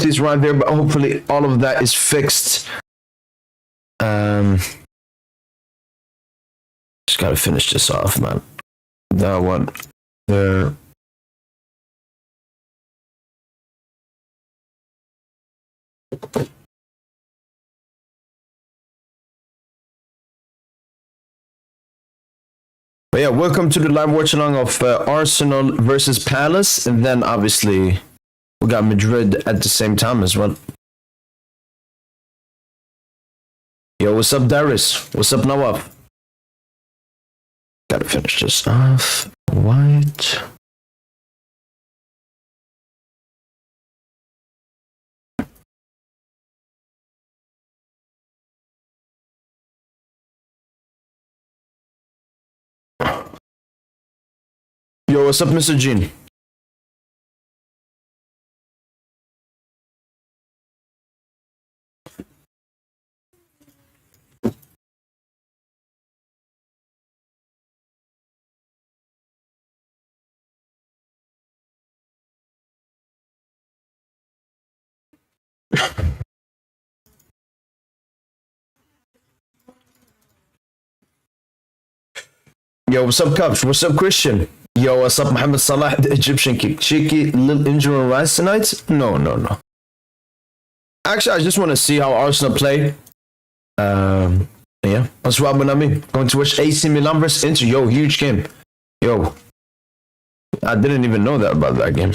difficulties right there, but hopefully all of that is fixed. Just gotta finish this off, man. That one there. But yeah, welcome to the live watch along of Arsenal versus Palace, and then obviously we got Madrid at the same time as well. Yo, what's up, Darius? What's up, Nawaf? Gotta finish this off. White. Yo, what's up, Mr. Jean? Yo, what's up, Cups? What's up, Christian? Yo, what's up, Mohamed Salah, the Egyptian kick? Cheeky, little injury on Rice tonight? No. Actually, I just want to see how Arsenal play. Yeah. What's up, Benami? Going to watch AC Milan versus Inter. Yo, huge game. Yo. I didn't even know that about that game.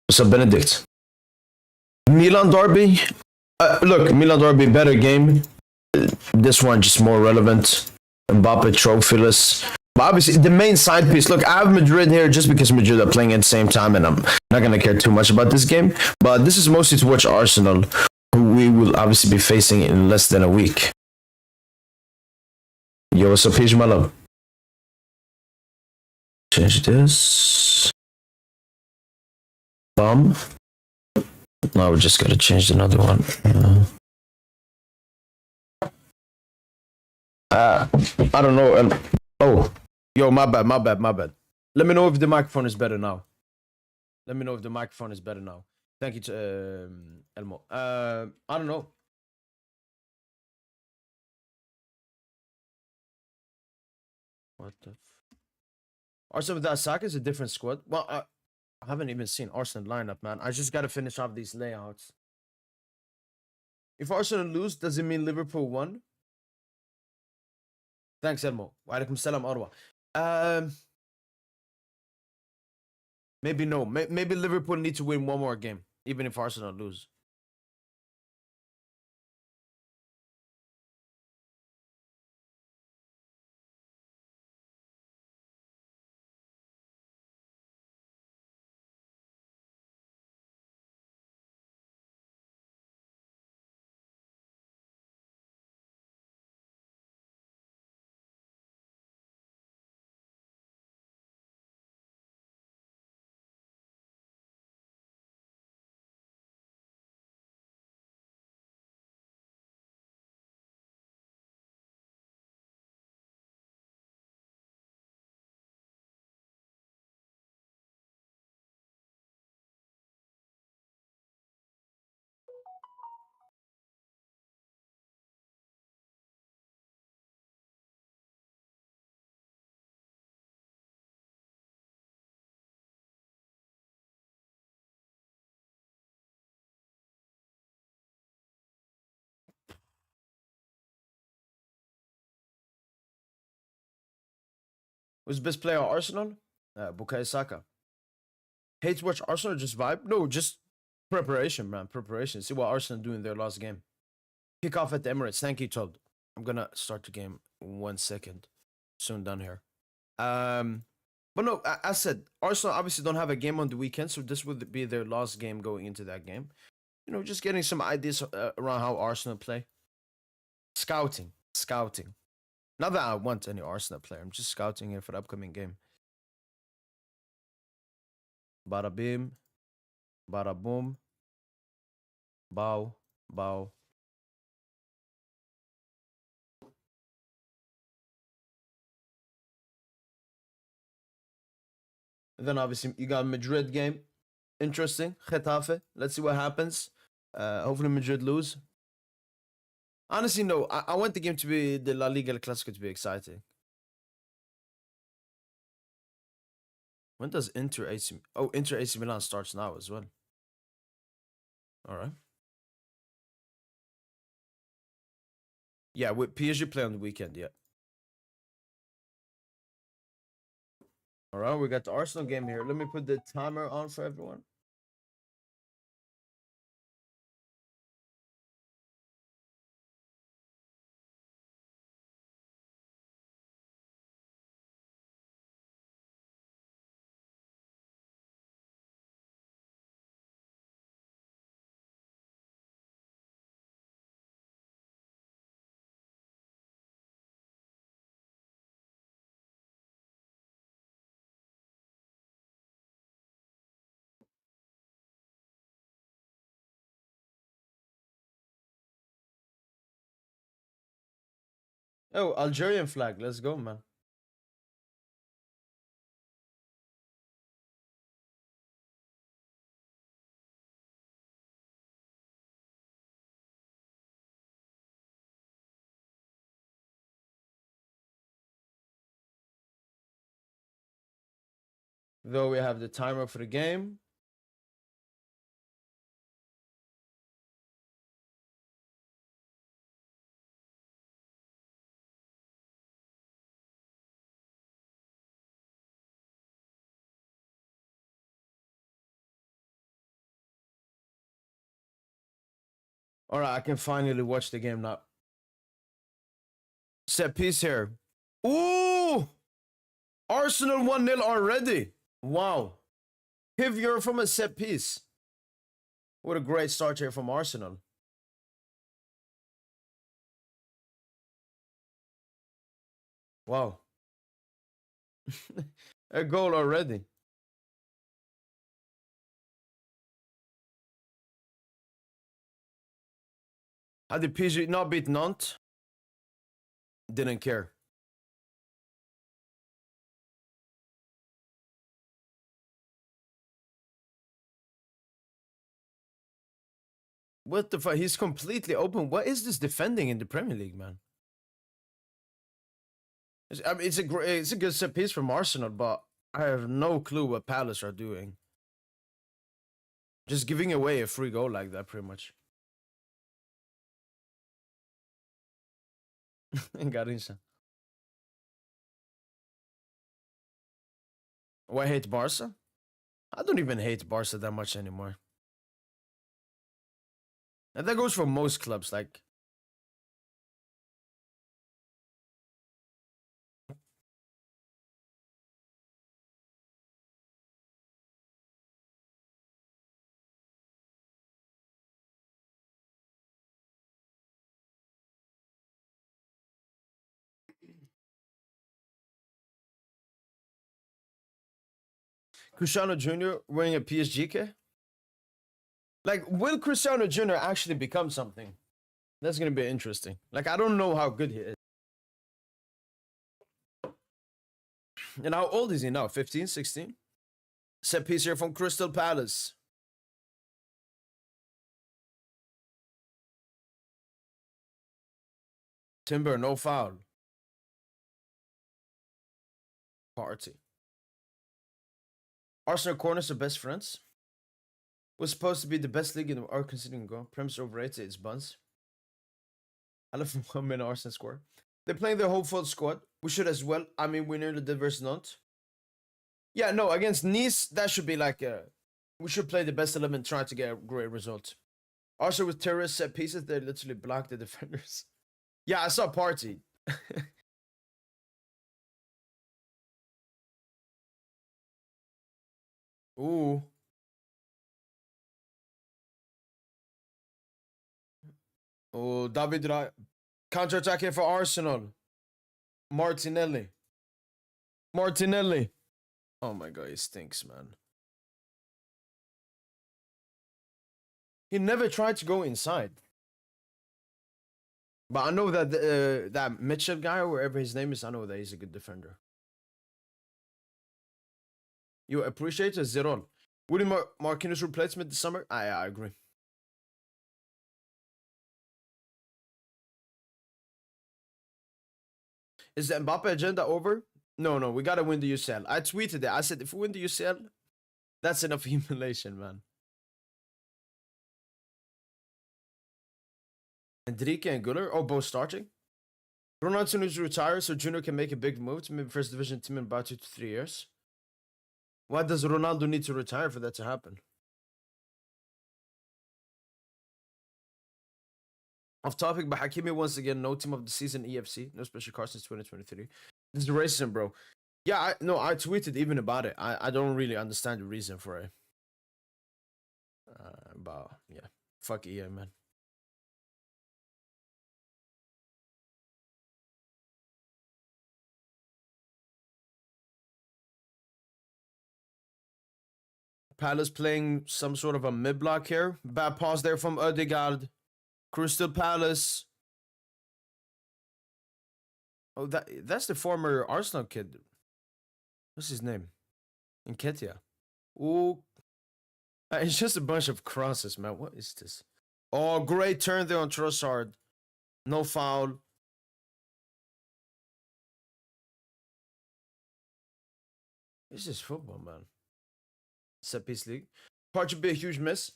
What's up, Benedict? Milan Derby? Look, Milan Derby, better game. This one just more relevant. Mbappe trophyless. But obviously, the main side piece. Look, I have Madrid here just because Madrid are playing at the same time, and I'm not going to care too much about this game. But this is mostly to watch Arsenal, who we will obviously be facing in less than a week. Yo, what's up, Page Malo? Change this. Now we just got to change another one. I don't know. Oh, yo, my bad. Let me know if the microphone is better now. Thank you to Elmo. I don't know. What the? Arsenal without Saka is a different squad. Well, I haven't even seen Arsenal lineup, man. I just got to finish off these layouts. If Arsenal lose, does it mean Liverpool won? Thanks, Elmo. Wa alaikum salam, Arwa. Maybe no. Maybe Liverpool need to win one more game, even if Arsenal lose. Who's the best player at Arsenal? Bukayo Saka. Hate to watch Arsenal, just vibe? No, just preparation, man. Preparation. See what Arsenal do in their last game. Kickoff at the Emirates. Thank you, Todd. I'm gonna start the game 1 second. Soon done here. But no, I said Arsenal obviously don't have a game on the weekend, so this would be their last game going into that game. You know, just getting some ideas around how Arsenal play. Scouting. Not that I want any Arsenal player. I'm just scouting here for the upcoming game. Bada bim. Bada boom. Bow. And then obviously you got Madrid game. Interesting. Getafe. Let's see what happens. Hopefully Madrid lose. Honestly, no. I want the game to be the La Liga El Clasico to be exciting. When does Inter AC? Oh, Inter AC Milan starts now as well. All right. Yeah, with PSG play on the weekend. Yeah. All right, we got the Arsenal game here. Let me put the timer on for everyone. Oh, Algerian flag. Let's go, man. Though we have the timer for the game. All right, I can finally watch the game now. Set piece here. Ooh! Arsenal 1-0 already. Wow. Pivot from a set piece. What a great start here from Arsenal. Wow. A goal already. How did PSG not beat Nantes? Didn't care. What the fuck? He's completely open. What is this defending in the Premier League, man? I mean, it's a good set piece from Arsenal, but I have no clue what Palace are doing. Just giving away a free goal like that, pretty much. Garincha. Oh, I hate Barca? I don't even hate Barca that much anymore. And that goes for most clubs. Like, Cristiano Jr. wearing a PSG kit? Like, will Cristiano Jr. actually become something? That's gonna be interesting. Like, I don't know how good he is. And how old is he now? 15, 16? Set piece here from Crystal Palace. Timber, no foul. Party. Arsenal corners are best friends. Was supposed to be the best league in the art considering goal. Premise overrated, it's buns. I love 1 minute Arsenal score. They're playing their whole full squad. We should as well. I mean, we nearly did versus Nantes. Yeah, no, against Nice, that should be like we should play the best 11, trying to get a great result. Also, with terrorist set pieces, they literally block the defenders. Yeah, I saw Party. Ooh. Oh, David counter-attack here for Arsenal. Martinelli. Martinelli. Oh my god, he stinks, man. He never tried to go inside. But I know that that Mitchell guy, or wherever his name is, I know that he's a good defender. You appreciate a Zerol. Would Marquinhos replacement this summer? I agree. Is the Mbappe agenda over? No, we gotta win the UCL. I tweeted it. I said if we win the UCL, that's enough humiliation, man. Enrique and Guler, both starting. Ronaldo needs to retire so Junior can make a big move to maybe first division team in about 2 to 3 years. Why does Ronaldo need to retire for that to happen? Off topic, but Hakimi once again, no team of the season EFC, no special card since 2023. This is racism, bro. Yeah, I tweeted even about it. I don't really understand the reason for it. But yeah, fuck EA, man. Palace playing some sort of a mid block here. Bad pass there from Odegaard. Crystal Palace. Oh, that's the former Arsenal kid. What's his name? Nketiah. Ooh. It's just a bunch of crosses, man. What is this? Oh, great turn there on Trossard. No foul. This is football, man. Set piece league. Part should be a huge miss.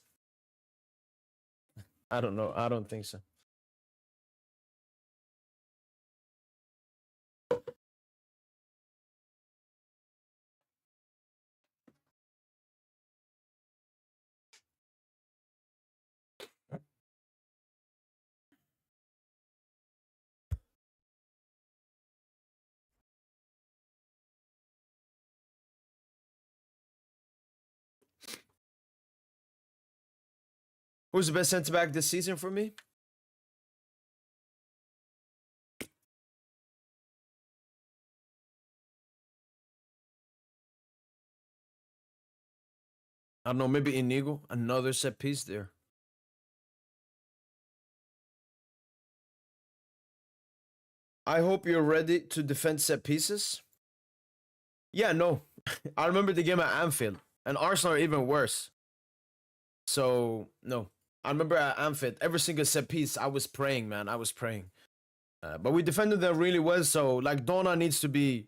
I don't know. I don't think so. Who's the best centre back this season for me? I don't know. Maybe Inigo. Another set piece there. I hope you're ready to defend set pieces. Yeah, no. I remember the game at Anfield, and Arsenal are even worse. So, no. I remember at Anfield, every single set piece, I was praying, man. I was praying. But we defended them really well, so, like, Donna needs to be,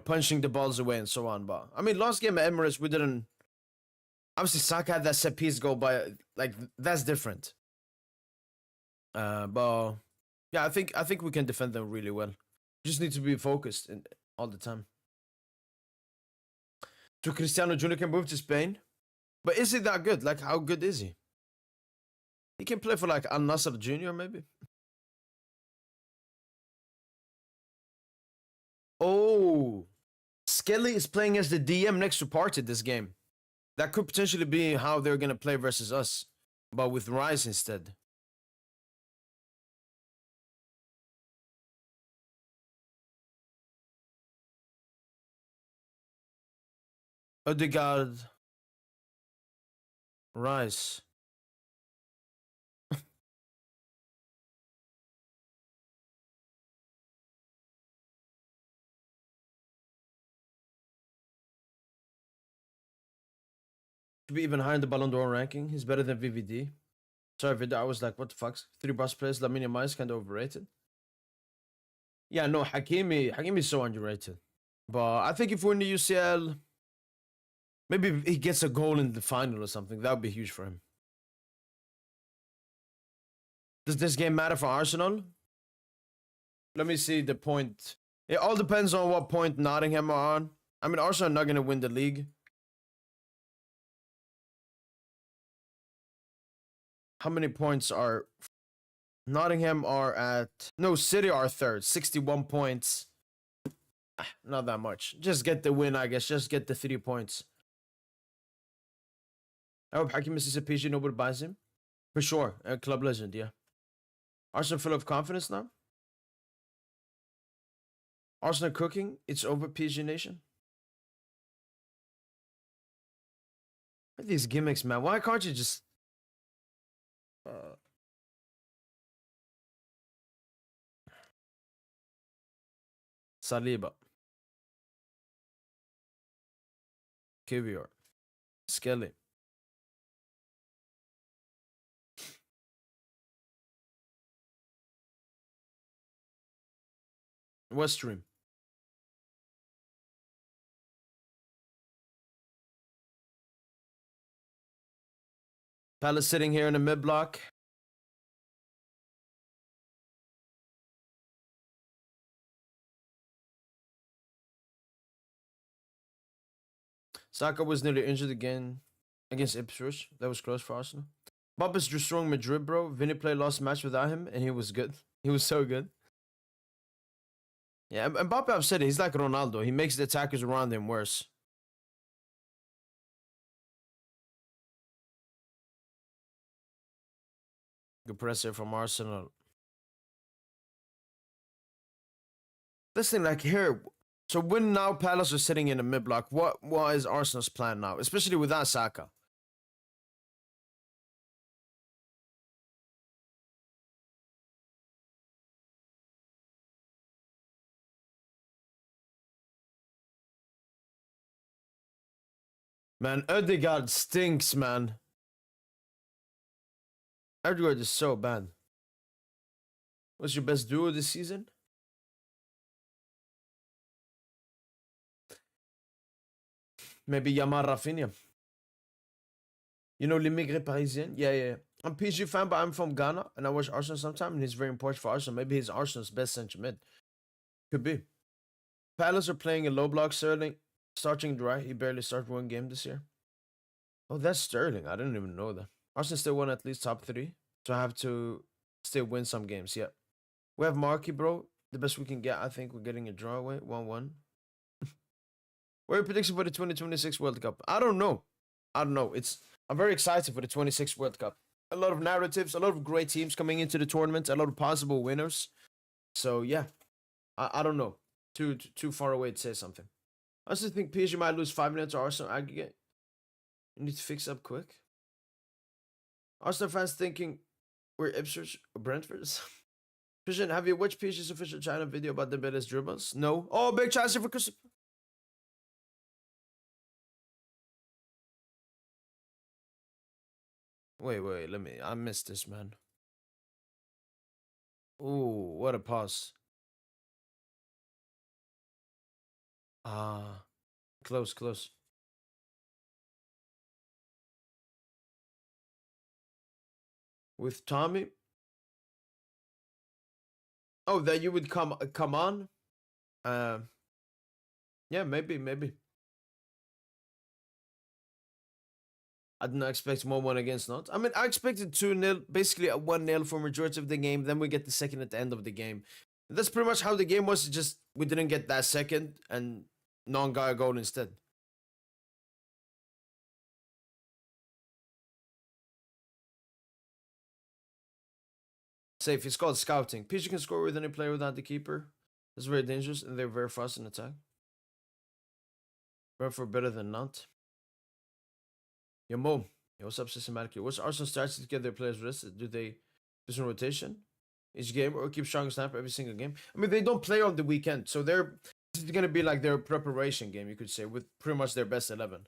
punching the balls away and so on. But, I mean, last game at Emirates, we didn't. Obviously, Saka had that set piece goal, but, like, that's different. But, yeah, I think we can defend them really well. Just need to be focused all the time. So Cristiano Jr. can move to Spain. But is he that good? Like, how good is he? He can play for, like, Al Nassr Jr., maybe? Oh. Skelly is playing as the DM next to Partey this game. That could potentially be how they're going to play versus us. But with Rice instead. Odegaard. Rice. Should be even higher in the Ballon d'Or ranking. He's better than VVD. Sorry, Vida, I was like, what the fuck? 3 bus players, Lamine Yamal is kind of overrated. Yeah, no, Hakimi is so underrated. But I think if we're in the UCL, maybe he gets a goal in the final or something. That would be huge for him. Does this game matter for Arsenal? Let me see the point. It all depends on what point Nottingham are on. I mean, Arsenal are not going to win the league. How many points are Nottingham are at? No, City are third, 61 points. Not that much. Just get the win, I guess. Just get the 3 points. I hope Hakim misses a PG. Nobody buys him. For sure. A club legend, yeah. Arsenal full of confidence now. Arsenal cooking. It's over, PG Nation. What are these gimmicks, man? Why can't you just... Saliba. KVR. Skelly. What stream? Palace sitting here in the mid block. Saka was nearly injured again against Ipswich. That was close for Arsenal. Mbappe's destroying Madrid, bro. Vinny played last match without him, and he was good. He was so good. Yeah, Mbappe, I've said it. He's like Ronaldo. He makes the attackers around him worse. Good presser from Arsenal. This thing, like here, so when now Palace are sitting in the mid block, what is Arsenal's plan now, especially without Saka? Man, Ødegaard stinks, man. Ødegaard is so bad. What's your best duo this season? Maybe Yamar Rafinha. You know l'immigré parisien? Yeah. I'm a PSG fan, but I'm from Ghana, and I watch Arsenal sometimes, and he's very important for Arsenal. Maybe he's Arsenal's best centre mid. Could be. Palace are playing a low block Sterling. Starting dry. He barely started one game this year. Oh, that's Sterling. I didn't even know that. Arsenal still won at least top 3. So I have to still win some games. Yeah. We have Marky, bro. The best we can get. I think we're getting a draw away. 1-1. What are your predictions for the 2026 World Cup? I don't know. I'm very excited for the 26 World Cup. A lot of narratives, a lot of great teams coming into the tournament, a lot of possible winners. So yeah, I don't know. Too far away to say something. I also think PSG might lose 5 minutes to Arsenal aggregate. You need to fix up quick. Arsenal fans thinking we're Ipswich or Brentford. Christian, have you watched PSG's official China video about Dembele's dribbles? No. Oh, big chance for Chris. Wait, I missed this, man. Ooh, what a pass. Ah, close. With Tommy. Oh, that you would come on. Yeah, maybe. I did not expect 1-1 against Not. I mean, I expected 2-0, basically a 1-0 for majority of the game. Then we get the second at the end of the game. That's pretty much how the game was. Just we didn't get that second, and Non got a goal instead. Safe. It's called scouting. PSG can score with any player without the keeper. That's very dangerous, and they're very fast in attack. Brentford better than Nantes. Yo, Mo. Yo, what's up, systematically? What's Arsenal strategy to get their players rested? Do they do some rotation each game or keep strong snap every single game? I mean, they don't play on the weekend, so this is going to be like their preparation game, you could say, with pretty much their best 11.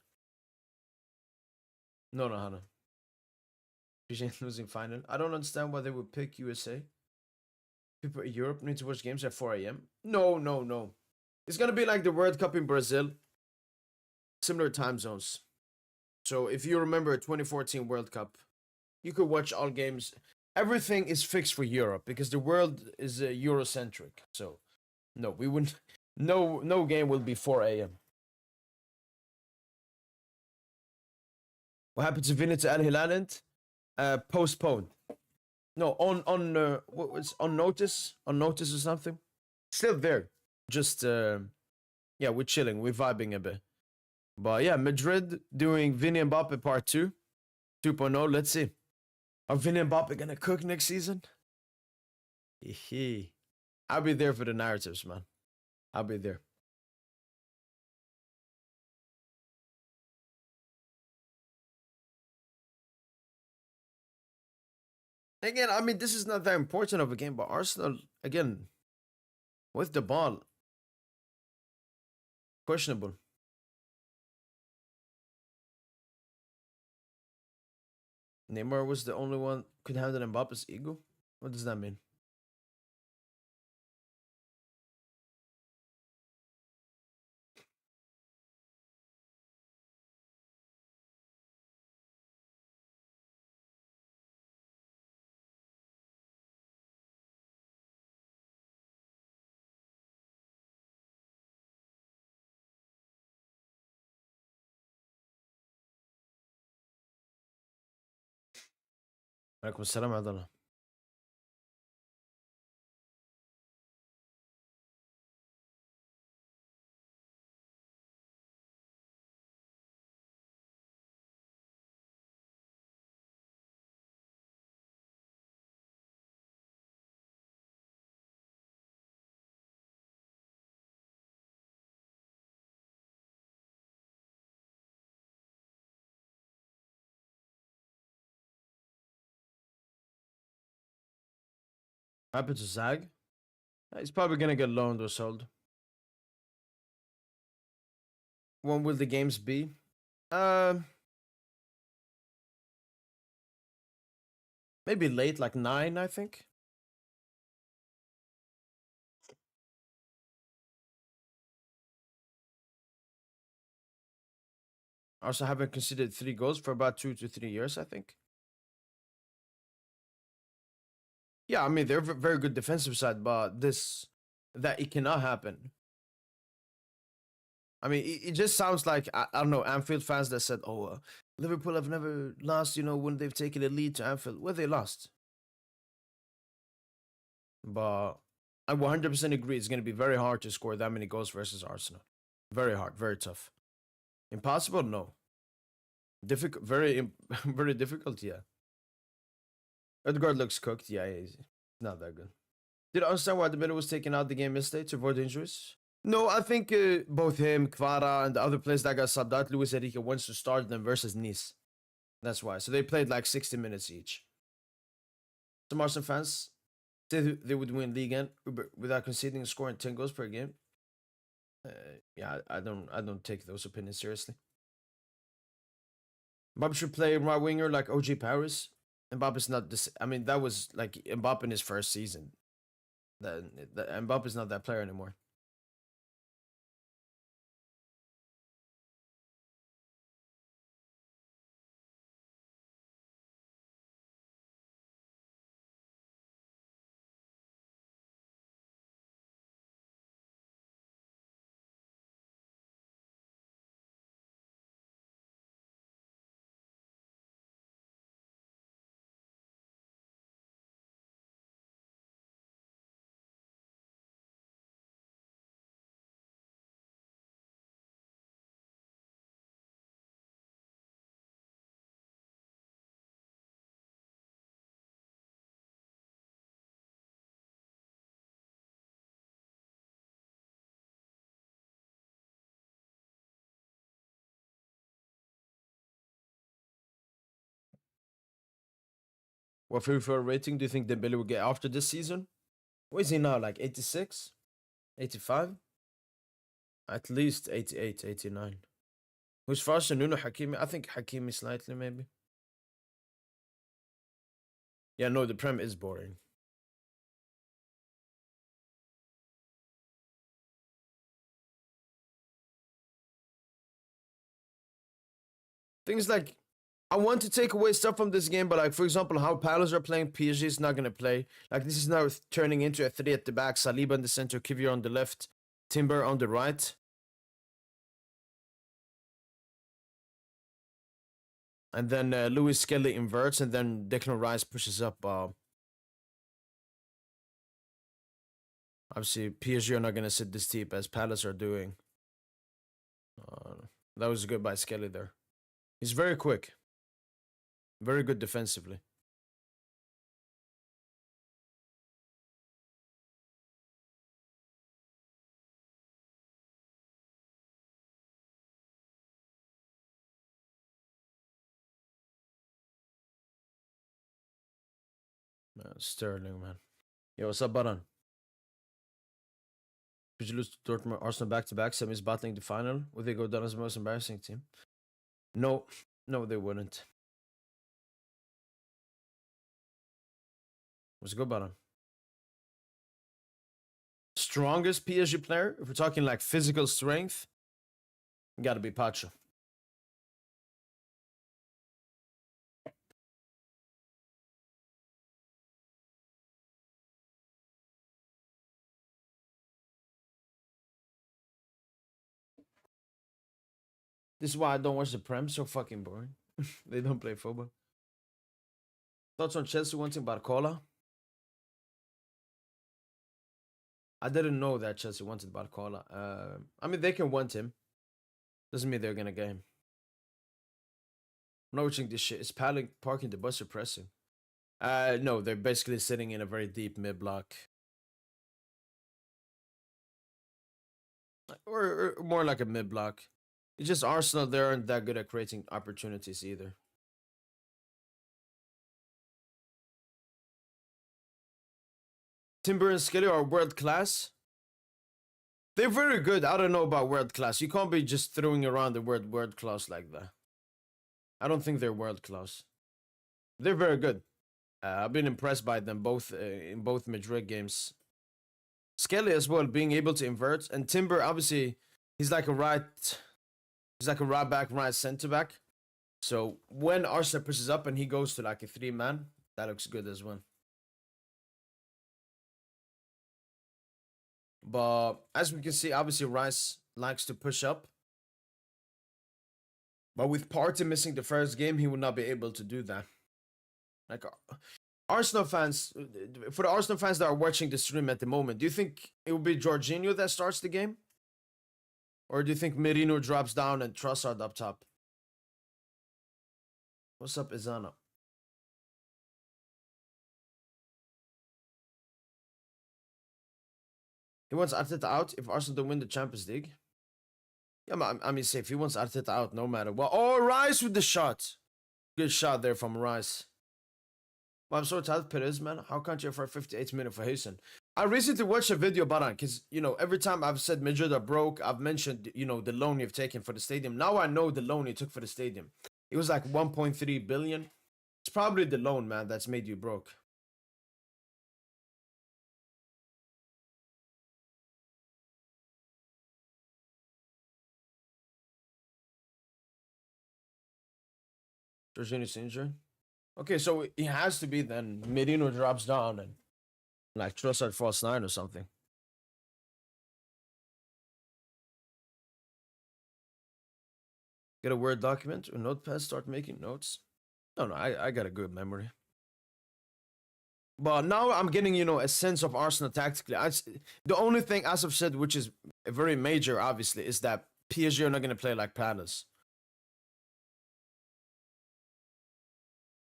No, Hannah. PSG losing final. I don't understand why they would pick USA. People in Europe need to watch games at 4 a.m. No. It's going to be like the World Cup in Brazil. Similar time zones. So if you remember 2014 World Cup, you could watch all games. Everything is fixed for Europe because the world is Eurocentric. So no, we wouldn't. No game will be 4 a.m. What happened to Vinny to Al Hilal? Postponed. No, what was on notice or something. Still there. Just yeah, we're chilling, we're vibing a bit. But yeah, Madrid doing Vinny and Mbappe part 2, 2.0. Let's see. Are Vinny and Mbappe gonna cook next season? I'll be there for the narratives, man. I'll be there. Again, I mean, this is not that important of a game, but Arsenal, again, with the ball, questionable. Neymar was the only one could handle Mbappe's ego. What does that mean? عليكم السلام عبد الله. Happy to Zag. He's probably gonna get loaned or sold. When will the games be? Maybe late, like 9, I think. Also haven't conceded 3 goals for about 2 to 3 years, I think. Yeah, I mean they're very good defensive side, but that it cannot happen. I mean, it just sounds like I don't know Anfield fans that said, "Oh, Liverpool have never lost." You know, when they've taken a lead to Anfield, well, they lost. But I 100% agree. It's going to be very hard to score that many goals versus Arsenal. Very hard, very tough. Impossible? No. Difficult, very difficult. Yeah. Edgard looks cooked. Yeah, he's not that good. Did I understand why the middle was taken out the game yesterday to avoid injuries? No, I think both him, Kvara, and the other players that got subbed out, Luis Enrique wants to start them versus Nice. That's why. So they played like 60 minutes each. Some Arsenal fans said they would win league end without conceding and scoring 10 goals per game. Yeah, I don't take those opinions seriously. Mbappe should play right winger like OG Paris. Mbappe's not this. I mean, that was like Mbappe in his first season. Mbappe's not that player anymore. What FIFA rating do you think Dembele will get after this season? What is he now? Like 86? 85? At least 88, 89. Who's faster, Nuno Hakimi? I think Hakimi slightly, maybe. Yeah, no, the Prem is boring. Things like, I want to take away stuff from this game, but like, for example, how Palace are playing, PSG is not going to play. Like, this is now turning into a 3 at the back, Saliba in the center, Kivior on the left, Timber on the right. And then Lewis Skelly inverts, and then Declan Rice pushes up. Obviously, PSG are not going to sit this deep as Palace are doing. That was good by Skelly there. He's very quick. Very good defensively. Sterling, man. Yo, what's up, Baran? Could you lose to Dortmund, Arsenal back-to-back, semis battling the final? Would they go down as the most embarrassing team? No, no, they wouldn't. What's good about him? Strongest PSG player, if we're talking like physical strength, gotta be Pacho. This is why I don't watch the Prem. So fucking boring. They don't play football. Thoughts on Chelsea wanting Barcola? I didn't know that Chelsea wanted Barcola. I mean, they can want him. Doesn't mean they're gonna get him. I'm not watching this shit. Is parking the bus or pressing? No, they're basically sitting in a very deep mid block. Or more like a mid block. It's just Arsenal, they aren't that good at creating opportunities either. Timber and Skelly are world class. They're very good. I don't know about world class. You can't be just throwing around the word world class like that. I don't think they're world class. They're very good. I've been impressed by them both in both Madrid games. Skelly as well, being able to invert, and Timber obviously he's like a right back, right center back. So when Arsenal pushes up and he goes to like a 3-man, that looks good as well. But as we can see, obviously Rice likes to push up. But with Partey missing the first game, he will not be able to do that. Like Arsenal fans, for the Arsenal fans that are watching the stream at the moment, do you think it will be Jorginho that starts the game? Or do you think Merino drops down and Trossard up top? What's up, Izana? He wants Arteta out if Arsenal don't win the Champions League. Yeah, I mean, say if he wants Arteta out, no matter what. Oh, Rice with the shot. Good shot there from Rice. Well, I'm so tired of Perez, man. How can't you afford 58 minutes for Hasten? I recently watched a video about it because, you know, every time I've said Madrid are broke, I've mentioned, you know, the loan you've taken for the stadium. Now I know the loan you took for the stadium. It was like 1.3 billion. It's probably the loan, man, that's made you broke. Jorginho's injured. Okay, so it has to be then Merino drops down and like Trossard falls 9 or something. Get a Word document or notepad, start making notes. No, I got a good memory. But now I'm getting, you know, a sense of Arsenal tactically. The only thing, as I've said, which is very major, obviously, is that PSG are not going to play like Palace.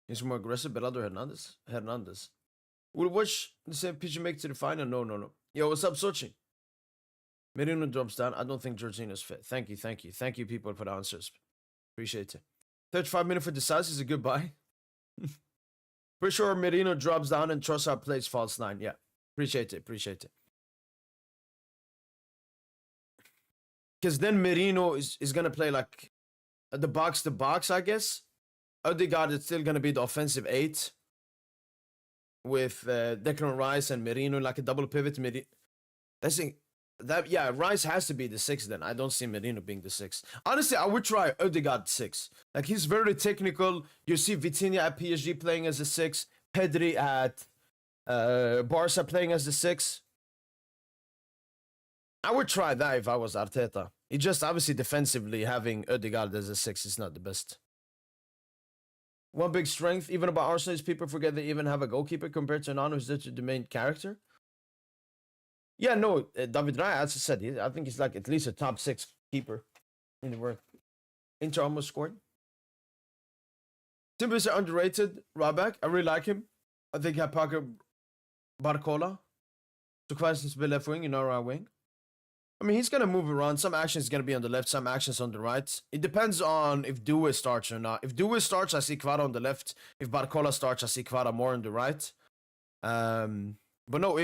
He's more aggressive, Belado Hernandez. Will watch the same PSG make to the final? No. Yo, what's up, Sochi? Merino drops down. I don't think Jorginho's fit. Thank you, people, for the answers. Appreciate it. 35 minutes for decisive is a good buy. Pretty sure Merino drops down and Trossard plays false 9. Yeah, appreciate it. Because then Merino is going to play like the box to box, I guess. Odegaard is still going to be the offensive 8 with Declan Rice and Merino like a double pivot. Yeah, Rice has to be the 6 then. I don't see Merino being the 6. Honestly, I would try Odegaard 6. Like, he's very technical. You see Vitinha at PSG playing as a 6. Pedri at Barca playing as the 6. I would try that if I was Arteta. He just obviously defensively having Odegaard as a 6 is not the best. One big strength, even about Arsenal, is people forget they even have a goalkeeper compared to Nano, who's the main character. Yeah, no, David Raya, as I said, I think he's like at least a top 6 keeper in the world. Inter almost scored. Timbers are underrated. Ryback, I really like him. I think I Parker Barcola. So Qualis to be left wing, you know, right wing. I mean, he's going to move around. Some actions going to be on the left, some actions on the right. It depends on if Due starts or not. If Due starts, I see Kvara on the left. If Barcola starts, I see Kvara more on the right. But no,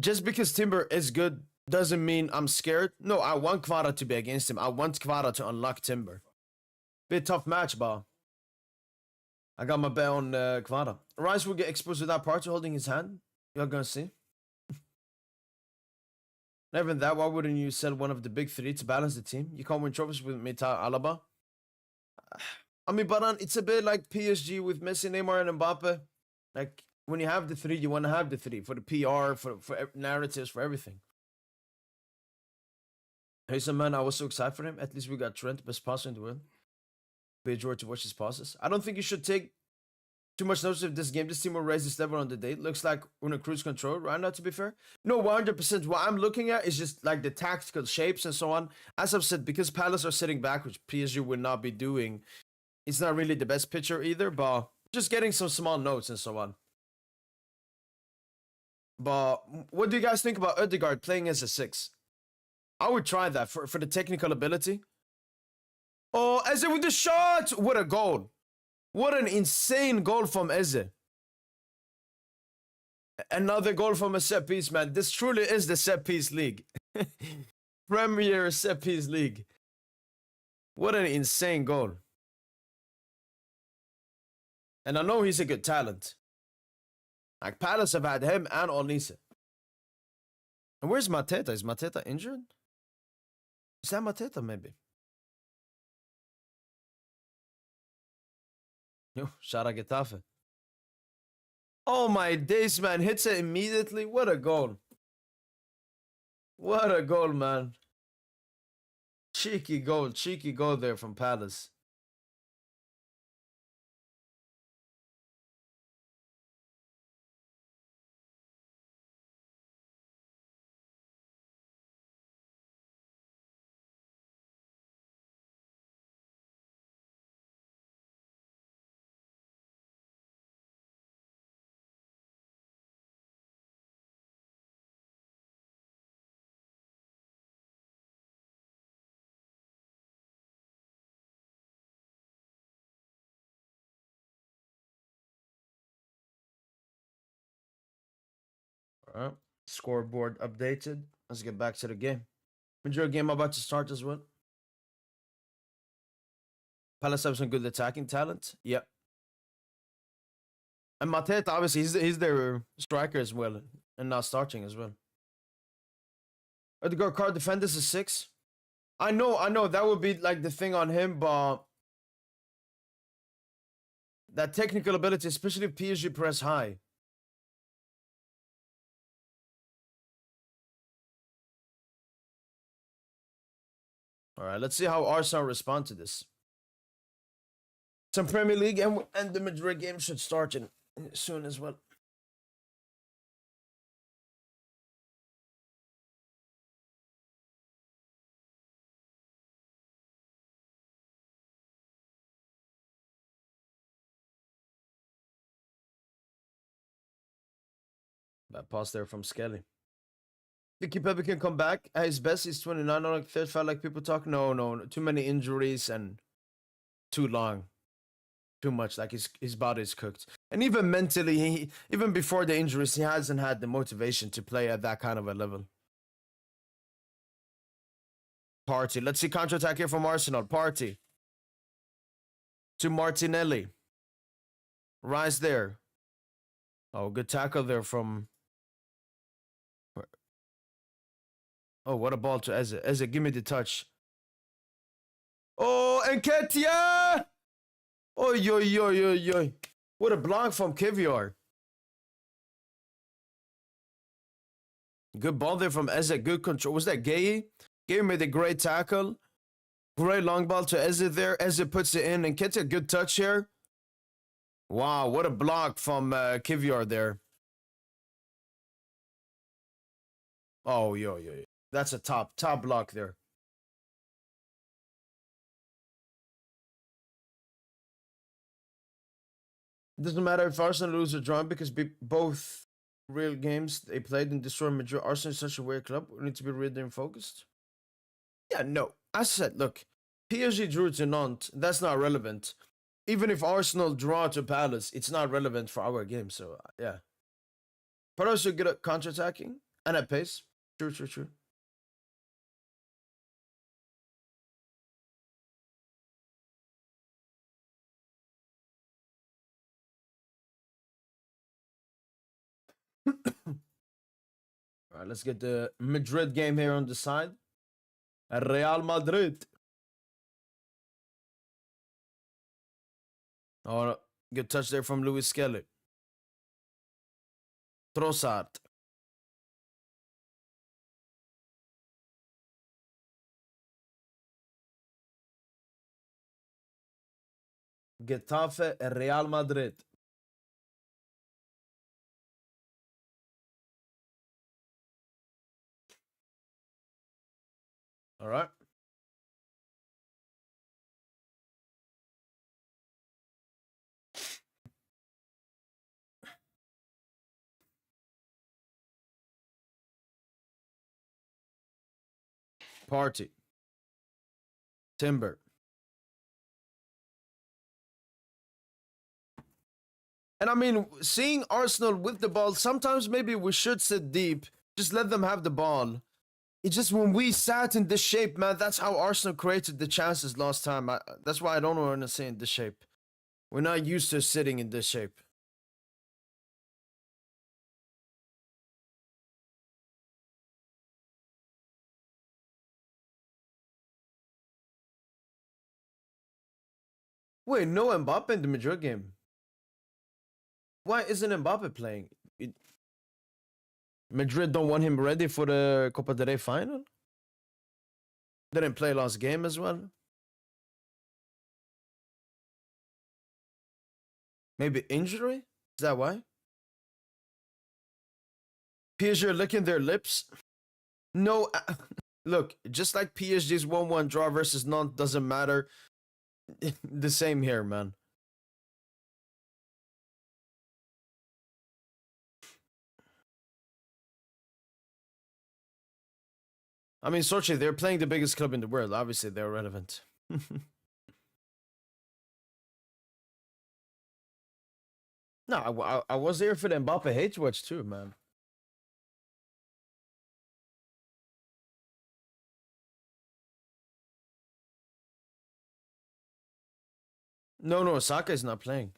just because Timber is good doesn't mean I'm scared. No, I want Kvara to be against him. I want Kvara to unlock Timber. Be a tough match, but I got my bet on Kvara. Rice will get exposed without Partey holding his hand. You're gonna see. Not even that, why wouldn't you sell one of the big three to balance the team? You can't win trophies with Mita Alaba. I mean, but it's a bit like PSG with Messi, Neymar, and Mbappe. Like, when you have the three, you want to have the three for the PR, for narratives, for everything. Hey, some man, I was so excited for him. At least we got Trent, best passer in the world. Pay George to watch his passes. I don't think you should take too much notice of this game. This team will raise this level on the day. Looks like we're in a cruise control right now, to be fair. No, 100%. What I'm looking at is just like the tactical shapes and so on. As I've said, because Palace are sitting back, which PSG would not be doing, it's not really the best picture either, but just getting some small notes and so on. But what do you guys think about Ødegaard playing as a 6? I would try that for the technical ability. Oh, Eze with the shot! What a goal. What an insane goal from Eze. Another goal from a set piece, man. This truly is the set piece league. Premier set piece league. What an insane goal. And I know he's a good talent. Like, Palace have had him and Olise. And where's Mateta? Is Mateta injured? Is that Mateta, maybe? Yo, shout out Getafe. Oh my days, man. Hits it immediately. What a goal. What a goal, man. Cheeky goal there from Palace. All right. Scoreboard updated. Let's get back to the game. Enjoy game about to start as well. Palace have some good attacking talent. Yep. And Mateta, obviously, he's their striker as well. And not starting as well. Ødegaard card defenders is 6. I know. That would be like the thing on him, but that technical ability, especially if PSG press high. All right, let's see how Arsenal respond to this. Some Premier League and the Madrid game should start in soon as well. Bad pass there from Skelly. Think Pepe can come back at his best? He's 29 on like third. Felt like people talk. No. Too many injuries and too long. Too much. Like his body's cooked. And even mentally, even before the injuries, he hasn't had the motivation to play at that kind of a level. Partey. Let's see counterattack here from Arsenal. Partey. To Martinelli. Rise there. Oh, good tackle there from... Oh, what a ball to Eze. Eze, give me the touch. Oh, Nketiah! Oh, yo. What a block from Kivior. Good ball there from Eze. Good control. Was that Gueye? Gueye made a great tackle. Great long ball to Eze there. Eze puts it in. Nketiah, good touch here. Wow, what a block from Kivior there. Oh, yo. That's a top block there. It doesn't matter if Arsenal lose or draw because both real games they played in destroyed Madrid. Arsenal is such a weird club. We need to be really focused. Yeah, no. As I said, look, PSG drew to Nantes. That's not relevant. Even if Arsenal draw to Palace, it's not relevant for our game. So, yeah. But also good at counterattacking and at pace. True. All right, let's get the Madrid game here on the side. Real Madrid. Oh, good touch there from Luis Skelly. Trossard. Getafe, Real Madrid. All right. Party. Timber. And I mean, seeing Arsenal with the ball, sometimes maybe we should sit deep, just let them have the ball. It's just when we sat in this shape, man, that's how Arsenal created the chances last time. That's why I don't want to say in this shape. We're not used to sitting in this shape. Wait, no Mbappe in the Madrid game. Why isn't Mbappe playing? Madrid don't want him ready for the Copa del Rey final? Didn't play last game as well? Maybe injury? Is that why? PSG are licking their lips? No, look, just like PSG's 1-1 draw versus Nantes doesn't matter. The same here, man. I mean, Sochi, they're playing the biggest club in the world. Obviously, they're relevant. No, I was there for the Mbappe hate watch too, man. No, Osaka is not playing.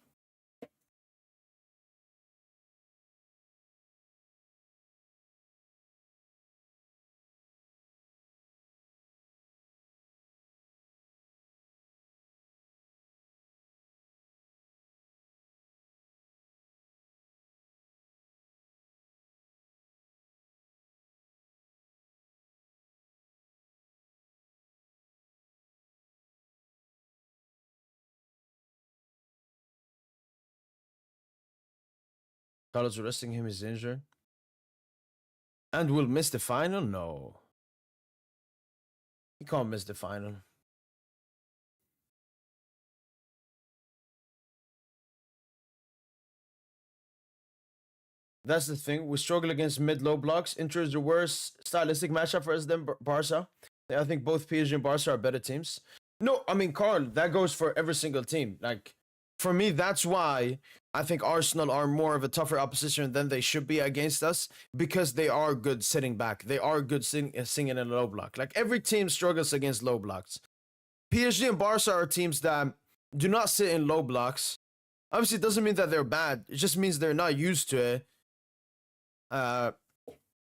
Carlos resting him is injured. And will miss the final? No. He can't miss the final. That's the thing. We struggle against mid-low blocks. Inter is the worst stylistic matchup for us than Barca. I think both PSG and Barca are better teams. No, I mean, Carl, that goes for every single team. Like, for me, that's why I think Arsenal are more of a tougher opposition than they should be against us because they are good sitting back. They are good singing in a low block. Like, every team struggles against low blocks. PSG and Barca are teams that do not sit in low blocks. Obviously, it doesn't mean that they're bad. It just means they're not used to it. And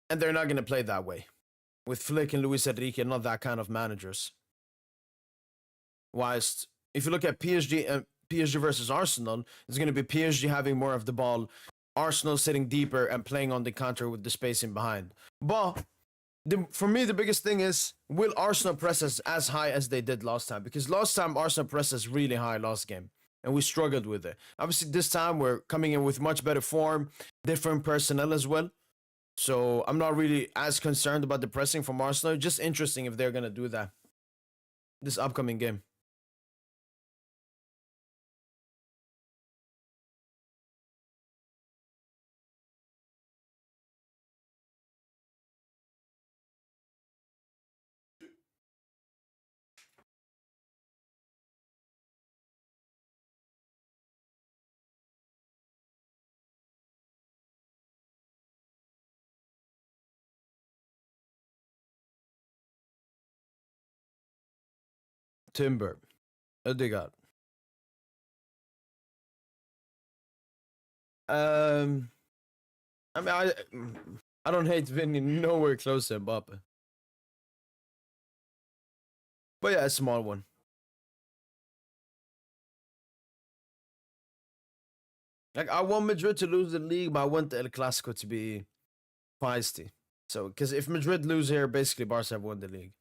they're not going to play that way. With Flick and Luis Enrique, not that kind of managers. Whilst if you look at PSG versus Arsenal, it's going to be PSG having more of the ball, Arsenal sitting deeper and playing on the counter with the spacing behind. But for me, the biggest thing is, will Arsenal press us as high as they did last time? Because last time Arsenal pressed us really high last game, and we struggled with it. Obviously, this time we're coming in with much better form, different personnel as well. So I'm not really as concerned about the pressing from Arsenal. Just interesting if they're going to do that this upcoming game. Timber. Odegaard. Um, I mean, I don't hate Vinny nowhere close to Mbappe. But yeah, a small one. Like, I want Madrid to lose the league, but I want the El Clasico to be feisty. So, because if Madrid lose here, basically Barca have won the league.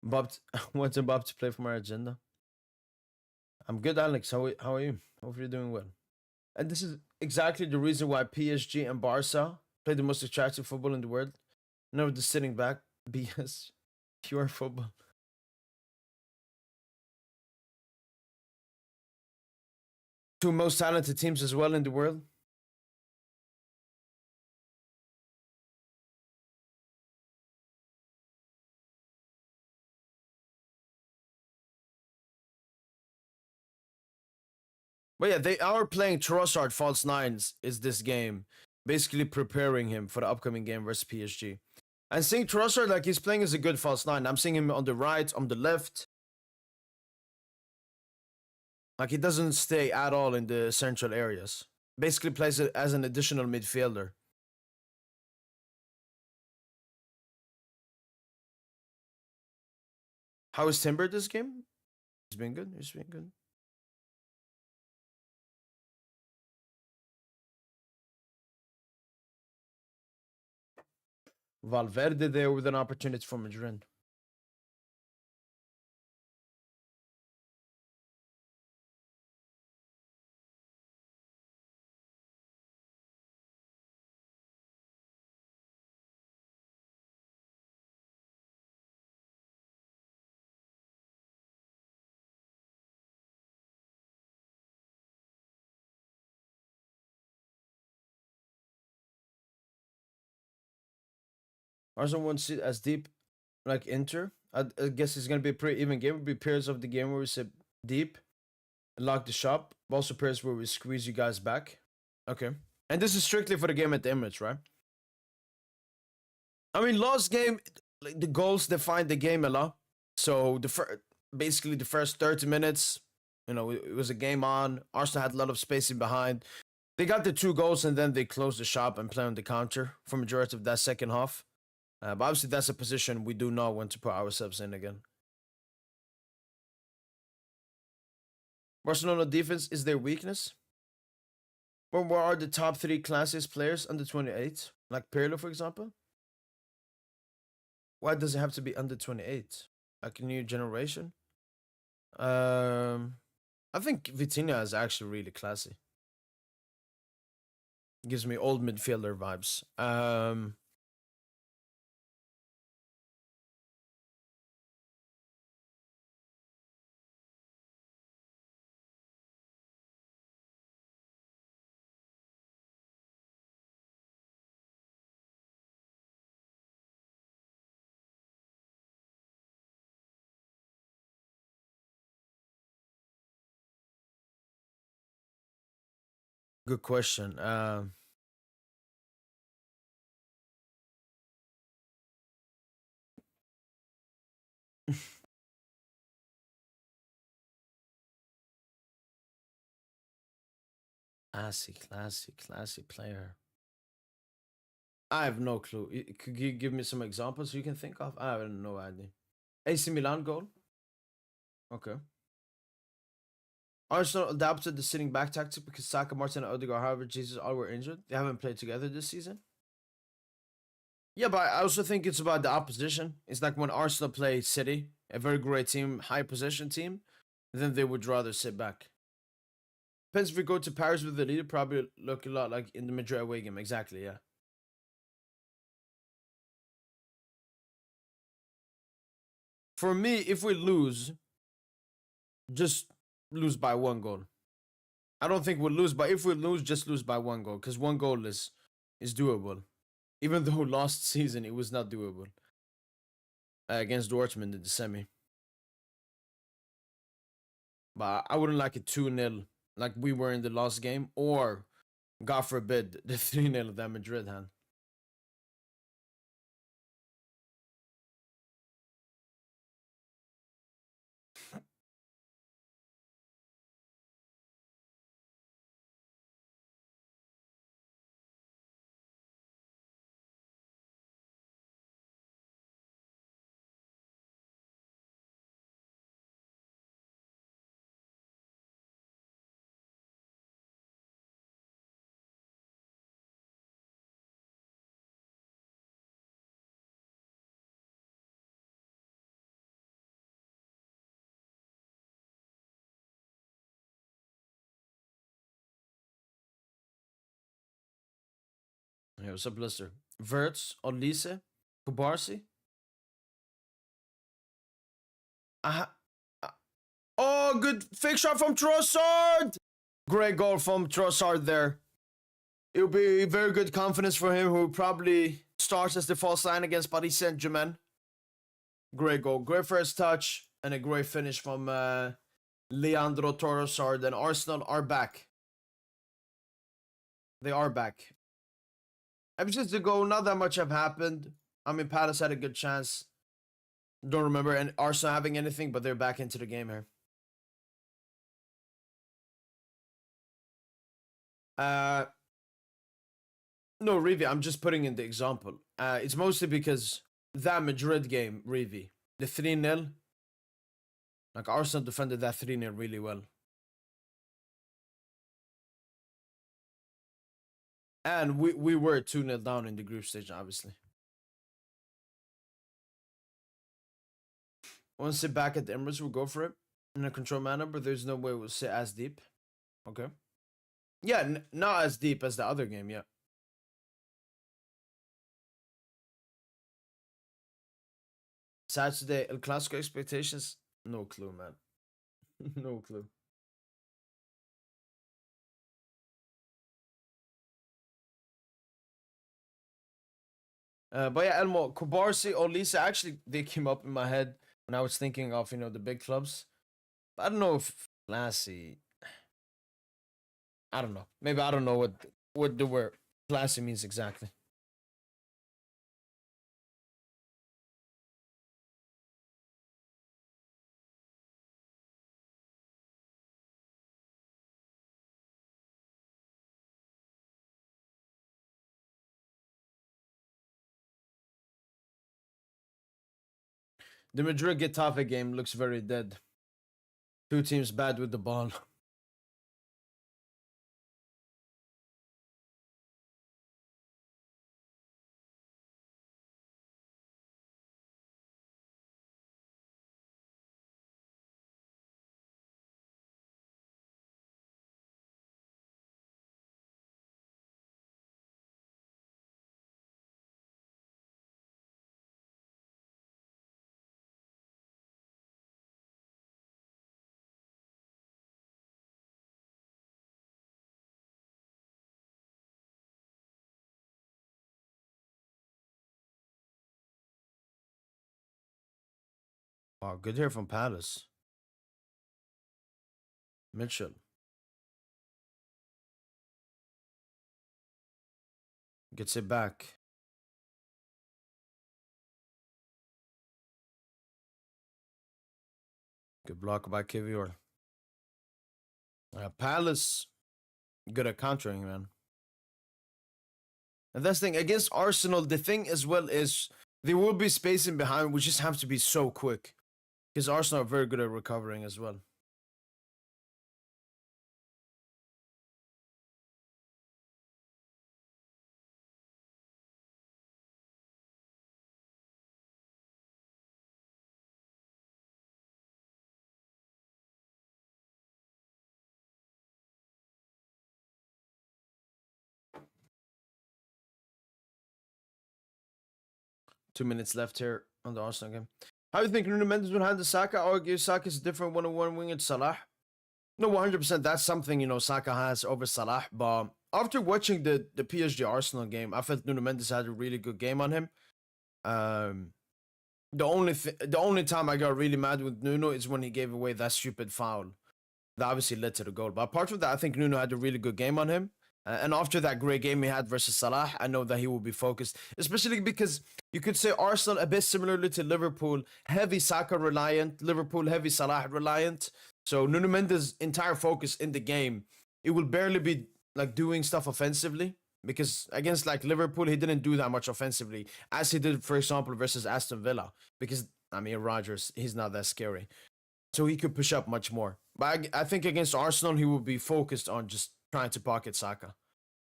Mbappe, I want Mbappe to play for my agenda. I'm good, Alex. How are you? Hope you're doing well. And this is exactly the reason why PSG and Barca play the most attractive football in the world. No, the sitting back BS, pure football. Two most talented teams as well in the world. But yeah, they are playing Trossard false nines is this game, basically preparing him for the upcoming game versus PSG. And seeing Trossard like he's playing as a good false nine. I'm seeing him on the right, on the left. Like he doesn't stay at all in the central areas. Basically plays it as an additional midfielder. How is Timber this game? He's been good. He's been good. Valverde there with an opportunity for Madrid. Arsenal won't sit as deep like Inter. I guess it's gonna be a pretty even game. It'll be pairs of the game where we sit deep, lock the shop. Also pairs where we squeeze you guys back. Okay. And this is strictly for the game at the Emirates, right? I mean, last game, like, the goals defined the game a lot. So basically the first 30 minutes, it was a game on. Arsenal had a lot of spacing behind. They got the two goals and then they closed the shop and play on the counter for majority of that second half. But obviously, that's a position we do not want to put ourselves in again. Barcelona defense is their weakness. But where are the top three classiest players under 28? Like Pirlo, for example? Why does it have to be under 28? Like a new generation? I think Vitinha is actually really classy. Gives me old midfielder vibes. Good question. Classy player. I have no clue. Could you give me some examples you can think of? I have no idea. AC Milan goal. Okay. Arsenal adapted the sitting back tactic because Saka, Martin, and Odegaard, however, Jesus, all were injured. They haven't played together this season. Yeah, but I also think it's about the opposition. It's like when Arsenal play City, a very great team, high possession team, then they would rather sit back. Depends if we go to Paris with the leader, probably look a lot like in the Madrid away game. Exactly, yeah. For me, if we lose, just lose by one goal. I don't think we'll lose, but if we lose, just lose by one goal, because one goal is doable. Even though last season it was not doable against Dortmund in the semi. But I wouldn't like a 2-0 like we were in the last game, or God forbid the 3-0 that Madrid had. Hey, what's up, Lister? Verts, Olise, Kubarsi. Uh, oh, good fake shot from Trossard. Great goal from Trossard there. It'll be very good confidence for him, who probably starts as the false line against Paris Saint-Germain. Great goal. Great first touch and a great finish from Leandro Trossard. And Arsenal are back. They are back. Ever since the goal, not that much have happened. I mean, Palace had a good chance. Don't remember Arsenal having anything, but they're back into the game here. No, Rivi, I'm just putting in the example. It's mostly because that Madrid game, Rivi, the 3-0, like Arsenal defended that 3-0 really well. And we were 2-0 down in the group stage, obviously. Want to sit back at the Emirates, we'll go for it in a control manner, but there's no way we'll sit as deep. Okay. Yeah, not as deep as the other game, yeah. Saturday, El Clasico expectations? No clue, man. No clue. But yeah, Elmo, Kubarsi, Olisa, actually, they came up in my head when I was thinking of, the big clubs. But I don't know if classy. I don't know. Maybe I don't know what the word classy means exactly. The Madrid Getafe game looks very dead. Two teams bad with the ball. Wow, good here from Palace. Mitchell gets it back. Good block by Kivior. Palace good at countering, man. And that's the thing against Arsenal. The thing as well is they will be spacing behind. We just have to be so quick because Arsenal are very good at recovering as well. 2 minutes left here on the Arsenal game. How do you think Nuno Mendes would handle Saka? Argue Saka's a different one-on-one wing at Salah. No, 100%. That's something, Saka has over Salah. But after watching the PSG Arsenal game, I felt Nuno Mendes had a really good game on him. The only time I got really mad with Nuno is when he gave away that stupid foul that obviously led to the goal. But apart from that, I think Nuno had a really good game on him. And after that great game he had versus Salah, I know that he will be focused, especially because you could say Arsenal a bit similarly to Liverpool, heavy Saka reliant, Liverpool heavy Salah reliant. So Nuno Mendes' entire focus in the game, it will barely be like doing stuff offensively because against like Liverpool, he didn't do that much offensively as he did, for example, versus Aston Villa. Because I mean, Rodgers, he's not that scary, so he could push up much more. But I think against Arsenal, he will be focused on just trying to pocket Saka.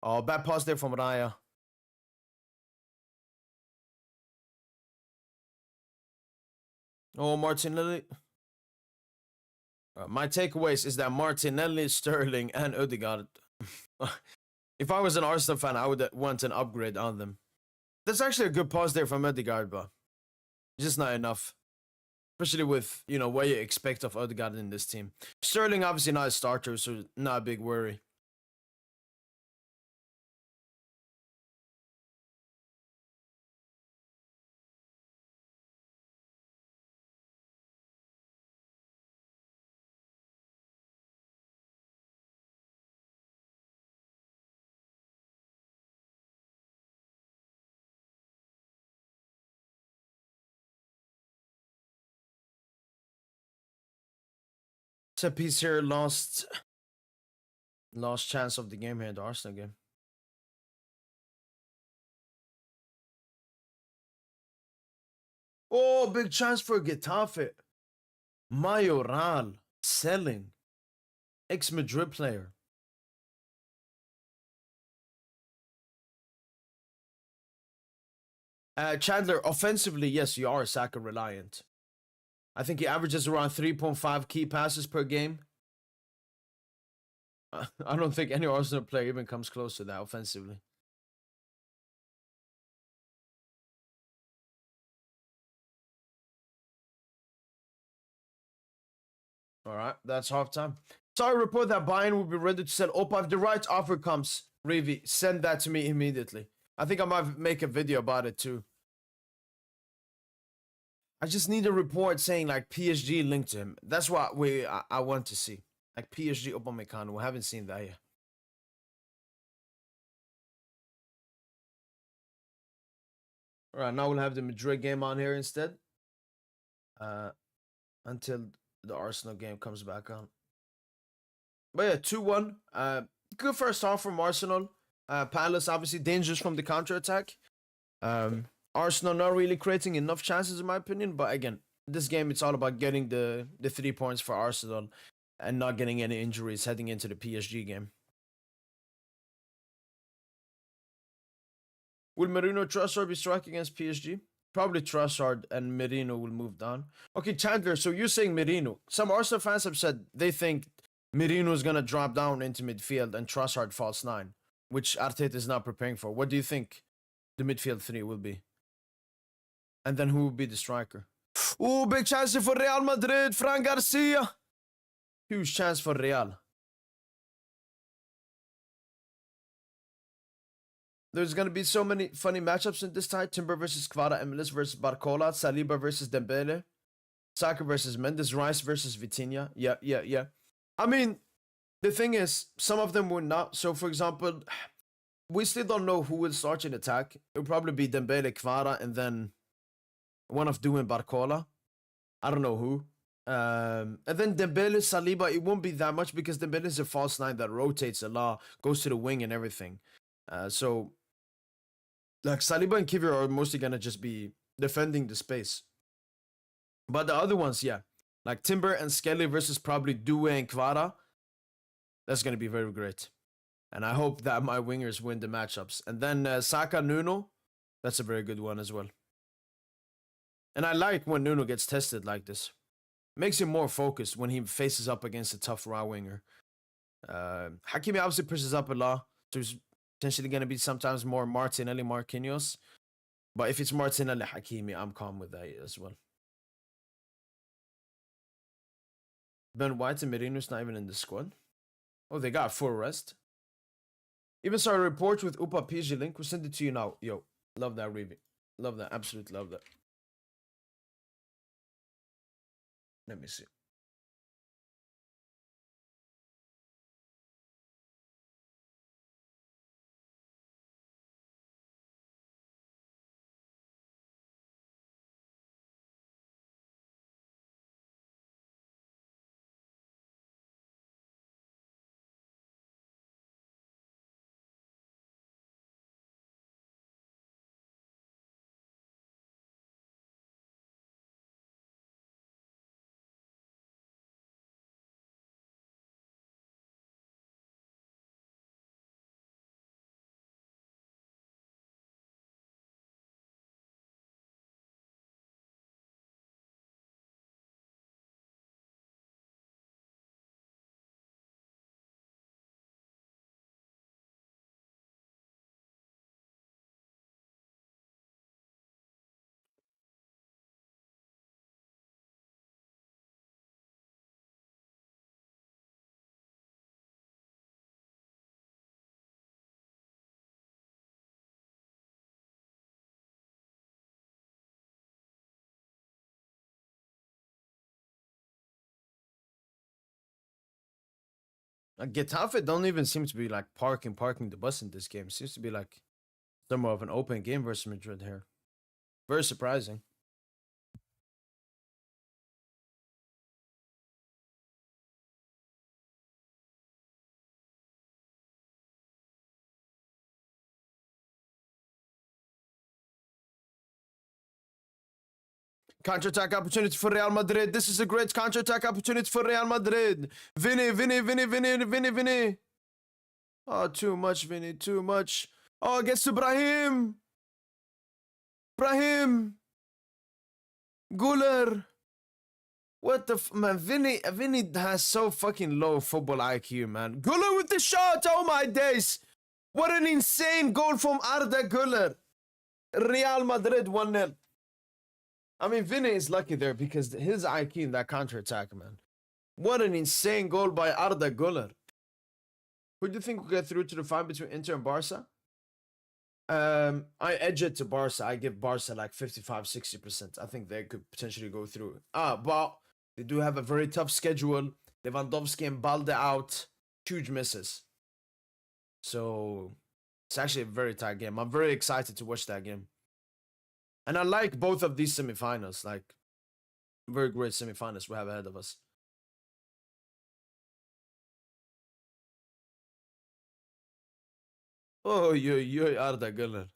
Oh, bad pass there from Raya. Oh, Martinelli. My takeaways is that Martinelli, Sterling, and Odegaard If I was an Arsenal fan, I would want an upgrade on them. That's actually a good pause there from Odegaard, but just not enough. Especially with, you know, what you expect of Odegaard in this team. Sterling obviously not a starter, so not a big worry. Set piece here, lost chance of the game here in the Arsenal game. Oh, big chance for Getafe. Mayoral selling. Ex-Madrid player. Chandler, offensively, yes, you are Saka reliant. I think he averages around 3.5 key passes per game. I don't think any Arsenal player even comes close to that offensively. All right, that's halftime. Sorry, report that Bayern will be ready to sell Opa. If the right offer comes, Rivi, send that to me immediately. I think I might make a video about it too. I just need a report saying like PSG linked to him. That's what I want to see. Like PSG Upamecano. We haven't seen that yet. All right, now we'll have the Madrid game on here instead. Until the Arsenal game comes back on. But yeah, 2-1. Good first half from Arsenal. Palace obviously dangerous from the counter-attack. Arsenal not really creating enough chances in my opinion, but again, this game it's all about getting the 3 points for Arsenal and not getting any injuries heading into the PSG game. Will Merino Trossard be striking against PSG? Probably Trossard and Merino will move down. Okay, Chandler, so you're saying Merino. Some Arsenal fans have said they think Merino is going to drop down into midfield and Trossard false 9, which Arteta is not preparing for. What do you think the midfield 3 will be? And then who will be the striker? Oh, big chance for Real Madrid, Fran Garcia. Huge chance for Real. There's going to be so many funny matchups in this tie. Timber versus Kvara, Emilis versus Barcola, Saliba versus Dembele, Saka versus Mendes, Rice versus Vitinha. Yeah. I mean, the thing is, some of them will not. So, for example, we still don't know who will start in attack. It'll probably be Dembele, Kvara, and then one of doing Barcola. I don't know who. And then Dembele, Saliba, it won't be that much because Dembele is a false 9 that rotates a lot, goes to the wing and everything. So, like Saliba and Kivior are mostly gonna just be defending the space. But the other ones, yeah. Like Timber and Skelly versus probably Due and Kvara. That's gonna be very great. And I hope that my wingers win the matchups. And then Saka Nuno, that's a very good one as well. And I like when Nuno gets tested like this. Makes him more focused when he faces up against a tough right winger. Hakimi obviously pushes up a lot. So he's potentially going to be sometimes more Martinelli, Marquinhos. But if it's Martinelli, Hakimi, I'm calm with that as well. Ben White and Merino's not even in the squad. Oh, they got full rest. Even saw a report with Upa PG link. We'll send it to you now. Yo, love that review. Love that. Absolutely love that. Let me see. Getafe don't even seem to be like parking the bus in this game. Seems to be like somewhat of an open game versus Madrid here. Very surprising. Counter-attack opportunity for Real Madrid. This is a great counter-attack opportunity for Real Madrid. Vinny. Oh, too much, Vinny, too much. Oh, gets to Brahim. Brahim. Guler. What the man? Vinny has so fucking low football IQ, man. Guler with the shot. Oh my days. What an insane goal from Arda Guler. Real Madrid 1-0. I mean, Vinny is lucky there because his IQ in that counter-attack, man. What an insane goal by Arda Guler. Who do you think will get through to the final between Inter and Barca? I edge it to Barca. I give Barca like 55-60%. I think they could potentially go through. But they do have a very tough schedule. Lewandowski and Balde out. Huge misses. So it's actually a very tight game. I'm very excited to watch that game. And I like both of these semifinals. Like, very great semifinals we have ahead of us. Oh, you Arda Güler.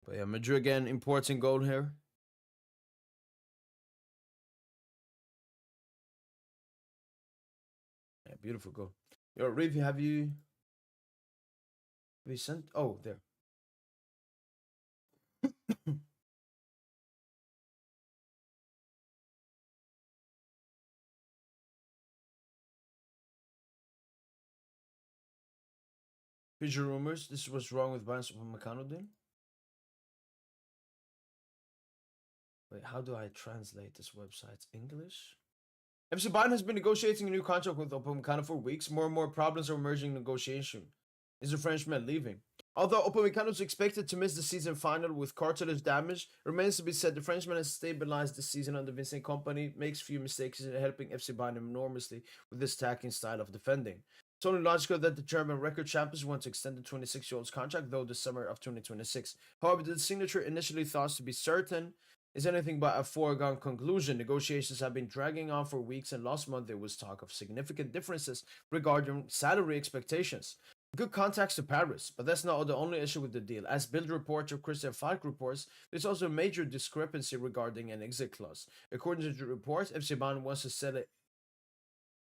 But yeah, Madrid again, important goal here. Yeah, beautiful goal. Yo, Rivi, have you sent? Oh, there. Future rumors. This was wrong with Bayern's Upamecano deal. Wait, how do I translate this website? English? FC Bayern has been negotiating a new contract with Upamecano for weeks. More and more problems are emerging in negotiation. Is the Frenchman leaving? Although Upamecano is expected to miss the season final with cartilage damage, remains to be said the Frenchman has stabilized the season under Vincent Kompany, makes few mistakes and helping FC Bayern enormously with his attacking style of defending. It's only logical that the German record champions want to extend the 26-year-old's contract, though the summer of 2026. However, the signature initially thought to be certain is anything but a foregone conclusion. Negotiations have been dragging on for weeks, and last month there was talk of significant differences regarding salary expectations. Good contacts to Paris, but that's not the only issue with the deal. As Bild reporter Christian Falk reports, there's also a major discrepancy regarding an exit clause. According to the report, FC Bayern wants to sell it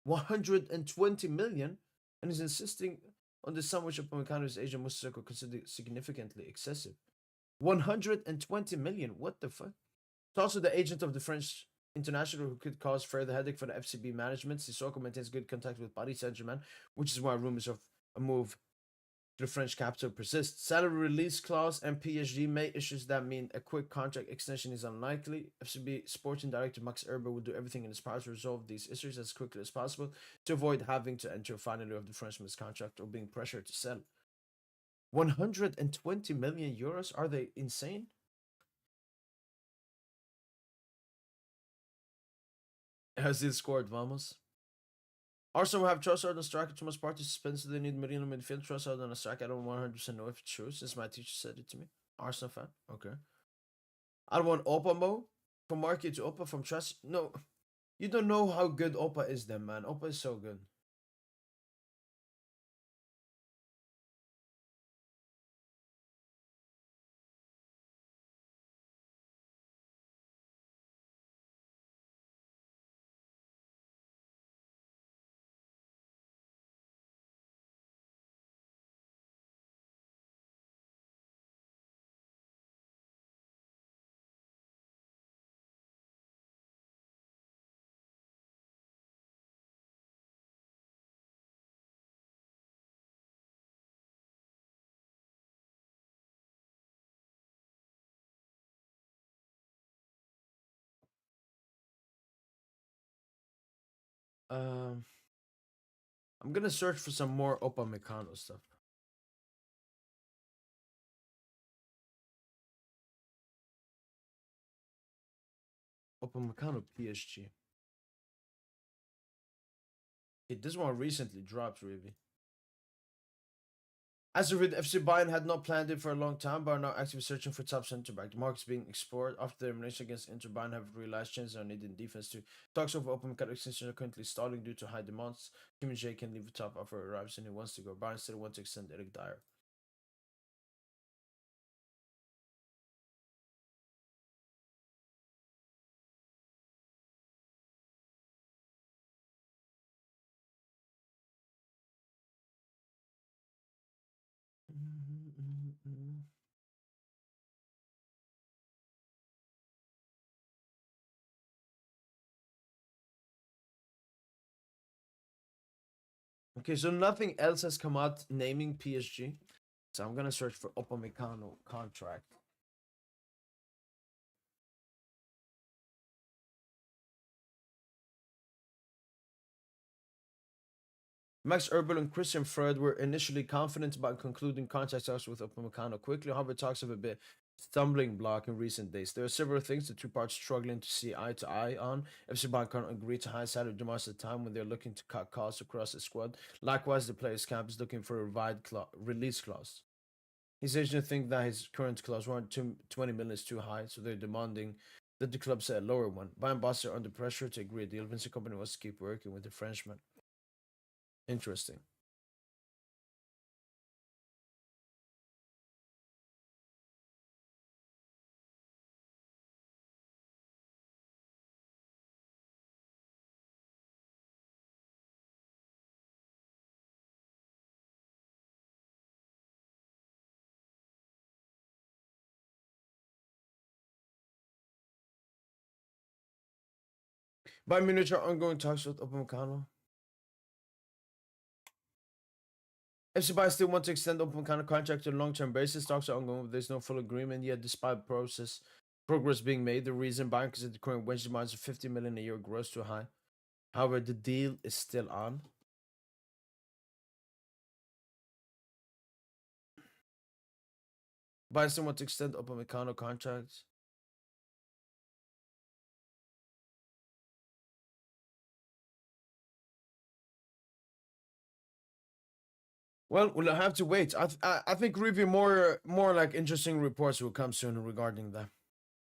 120 million and is insisting on the sum which Upamecano's agent Musako considered significantly excessive. 120 million? What the fuck? It's also the agent of the French international who could cause further headache for the FCB management. Sissoko maintains good contact with Paris Saint-Germain, which is why rumors of a move to the French capital persist. Salary release clause and PSG may issues that mean a quick contract extension is unlikely. FCB sporting director Max Erber will do everything in his power to resolve these issues as quickly as possible to avoid having to enter a final year of the Frenchman's contract or being pressured to sell. 120 million euros? Are they insane? Has he scored, vamos? Arsenal will have Trossard on striker. Thomas Partey suspended, so they need Merino midfield. Trossard on a striker. I don't 100% know if it's true, since my teacher said it to me. Arsenal fan. Okay. I don't want Opa Mo. From Marky to Opa, from Trust. No. You don't know how good Opa is then, man. Opa is so good. Um, I'm gonna search for some more Upamecano stuff. Upamecano PSG. Okay, this one recently dropped, really. As of FC Bayern had not planned it for a long time, but are now actively searching for top centre back. The market's being explored after the elimination against Inter. Bayern have realized changes are needed in defense too. Talks of Upamecano extension are currently stalling due to high demands. Kim Jae can leave the top offer arrives and he wants to go. Bayern still want to extend Eric Dyer. Okay, so nothing else has come out naming PSG. So I'm gonna search for Upamecano contract. Max Erbel and Christian Fred were initially confident about concluding contract talks with Upamecano quickly. However, talks have a bit stumbling block in recent days. There are several things the two parts struggling to see eye to eye on. FC Bayern can't agree to high salary demands at a time when they're looking to cut costs across the squad. Likewise, the players' camp is looking for a release clause. His agent think that his current clause, 20 million, is too high, so they're demanding that the club set a lower one. Bayern bosses are under pressure to agree a deal. Vincent Company wants to keep working with the Frenchman. Interesting. Bayern Munich are ongoing talks with Upamecano. FC Bayern still want to extend Upamecano contract on a long-term basis. Talks are ongoing, but there's no full agreement yet. Despite progress being made, the reason Bayern considered the current wage demands of 50 million a year gross too high. However, the deal is still on. Bayern still want to extend Upamecano contracts. Well, we'll have to wait. I think review more like interesting reports will come soon regarding that.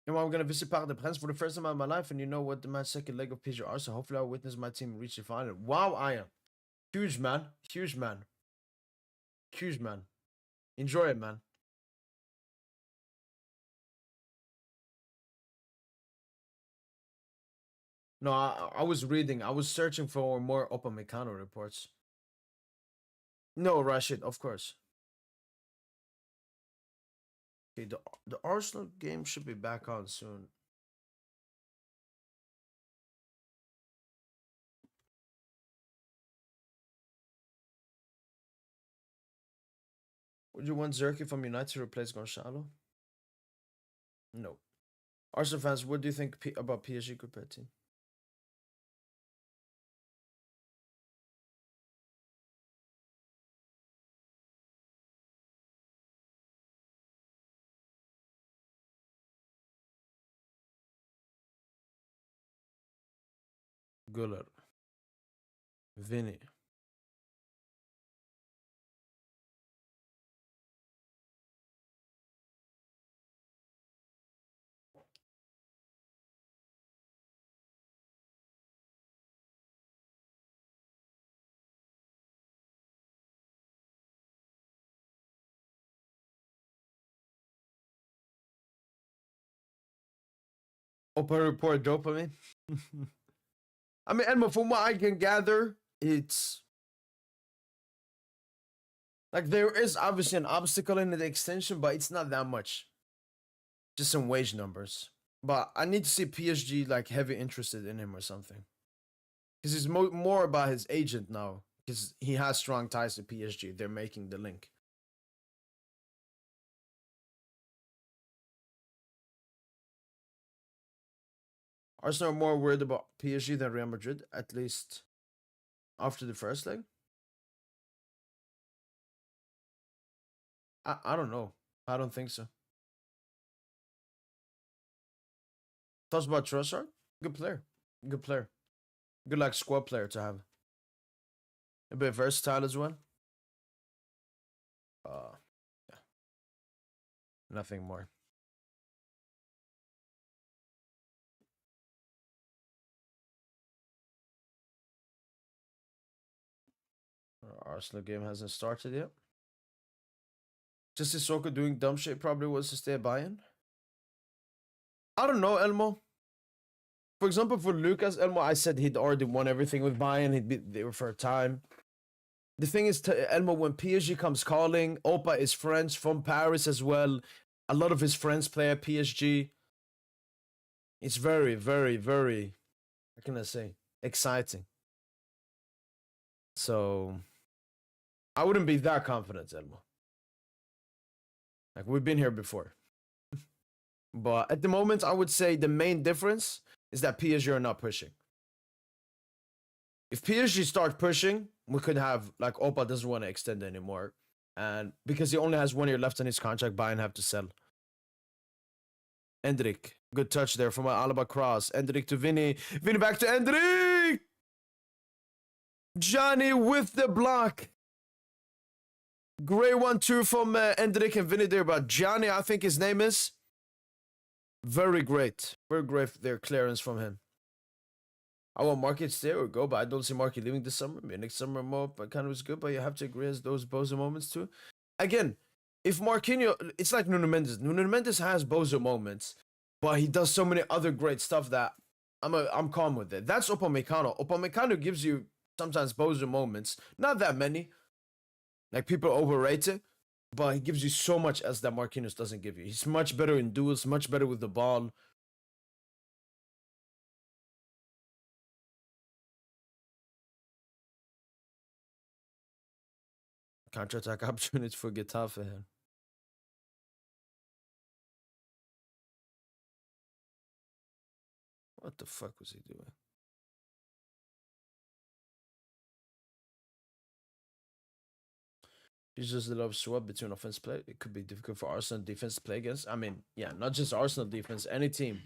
You know, I'm gonna visit Parc des Princes for the first time in my life, and you know what? The match second leg of PSG Arsenal. Hopefully, I'll witness my team reach the final. Wow, I am huge, man, huge, man, huge, man. Enjoy it, man. No, I was reading. I was searching for more Upamecano reports. No, Rashid, of course. Okay, the Arsenal game should be back on soon. Would you want Zerki from United to replace Gonzalo? No. Arsenal fans, what do you think about PSG compared team? Guler, Vinny. Open report dopamine. I mean, Edmund, from what I can gather, it's like there is obviously an obstacle in the extension, but it's not that much. Just some wage numbers. But I need to see PSG like heavy interested in him or something. Because it's more about his agent now. Because he has strong ties to PSG. They're making the link. Arsenal are more worried about PSG than Real Madrid, at least after the first leg? I don't know. I don't think so. Thoughts about Trossard? Good player. Good player. Good like squad player to have. A bit versatile as well. Yeah. Nothing more. Arsenal game hasn't started yet. Just Sissoko doing dumb shit probably was to stay at Bayern. I don't know, Elmo. For example, for Lucas Elmo, I said he'd already won everything with Bayern. He'd be there for a time. The thing is, Elmo, when PSG comes calling, Opa is French from Paris as well. A lot of his friends play at PSG. It's very, very, very, how can I say, exciting. So, I wouldn't be that confident, Elmo. Like, we've been here before. But at the moment, I would say the main difference is that PSG are not pushing. If PSG start pushing, we could have, like, Opa doesn't want to extend anymore. And because he only has 1 year left on his contract, Bayern have to sell. Endrick, good touch there from an Alaba cross. Endrick to Vinny. Vinny back to Endrick! Johnny with the block. Great 1-2 from Endrick and Vinny there, but Johnny, I think his name is. Very great. Very great their clearance from him. I want Marquis to stay or go, but I don't see Marquis leaving this summer. Maybe next summer more, but kind of was good, but you have to agree as those Bozo moments too. Again, if Marquinhos, it's like Nuno Mendes. Nuno Mendes has Bozo moments, but he does so many other great stuff that I'm calm with it. That's Upamecano. Upamecano gives you sometimes Bozo moments. Not that many. Like, people overrate it, but he gives you so much as that Marquinhos doesn't give you. He's much better in duels, much better with the ball. Counterattack opportunity for Getafe. What the fuck was he doing? He's just a little swap between offense play. It could be difficult for Arsenal defense to play against. I mean, yeah, not just Arsenal defense. Any team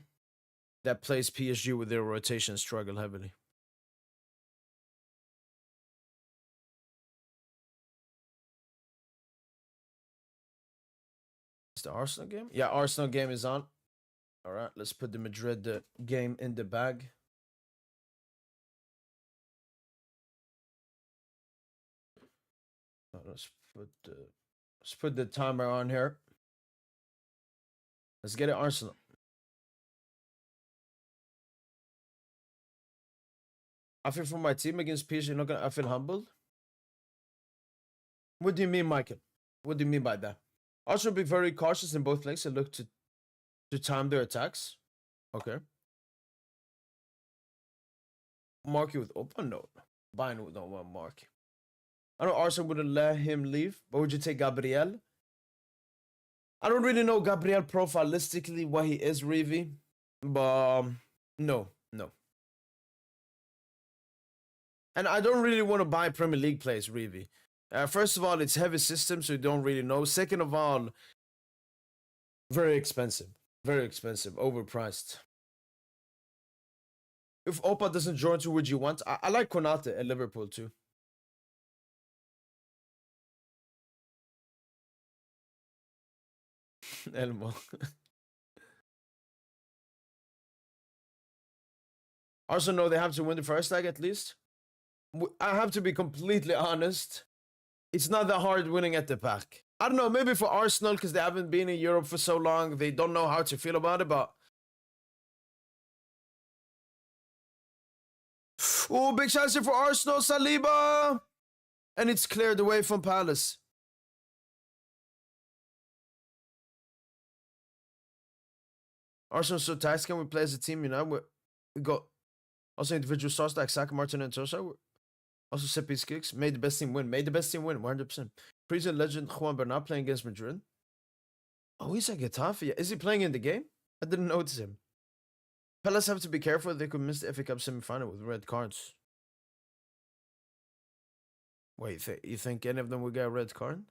that plays PSG with their rotation struggle heavily. Is the Arsenal game? Yeah, Arsenal game is on. All right, let's put the Madrid game in the bag. Let's put the timer on here. Let's get it, Arsenal. I feel for my team against PSG, I feel humbled. What do you mean, Michael? What do you mean by that? Arsenal be very cautious in both legs and look to time their attacks. Okay. Marky with open? No. Bayern would not want Marky. I know Arsenal wouldn't let him leave, but would you take Gabriel? I don't really know Gabriel profilistically what he is, Reevy, but no. And I don't really want to buy Premier League players, Reevy. First of all, it's heavy system, so you don't really know. Second of all, very expensive. Very expensive. Overpriced. If Opa doesn't join, who would you want? I like Konate at Liverpool too. Elmo. Arsenal know they have to win the first leg at least. I have to be completely honest. It's not that hard winning at the back. I don't know, maybe for Arsenal, because they haven't been in Europe for so long, they don't know how to feel about it, but... Oh, big chance here for Arsenal, Saliba! And it's cleared away from Palace. Arsenal so taxed, can we play as a team, you know? We got also individual stars like Saka, Martin, and Tosa. Also set piece kicks. Made the best team win. 100%. Present legend Juan Bernat playing against Madrid. Oh, he's at Getafe. Is he playing in the game? I didn't notice him. Palace have to be careful. They could miss the FA Cup semi-final with red cards. Wait, you think any of them will get a red card?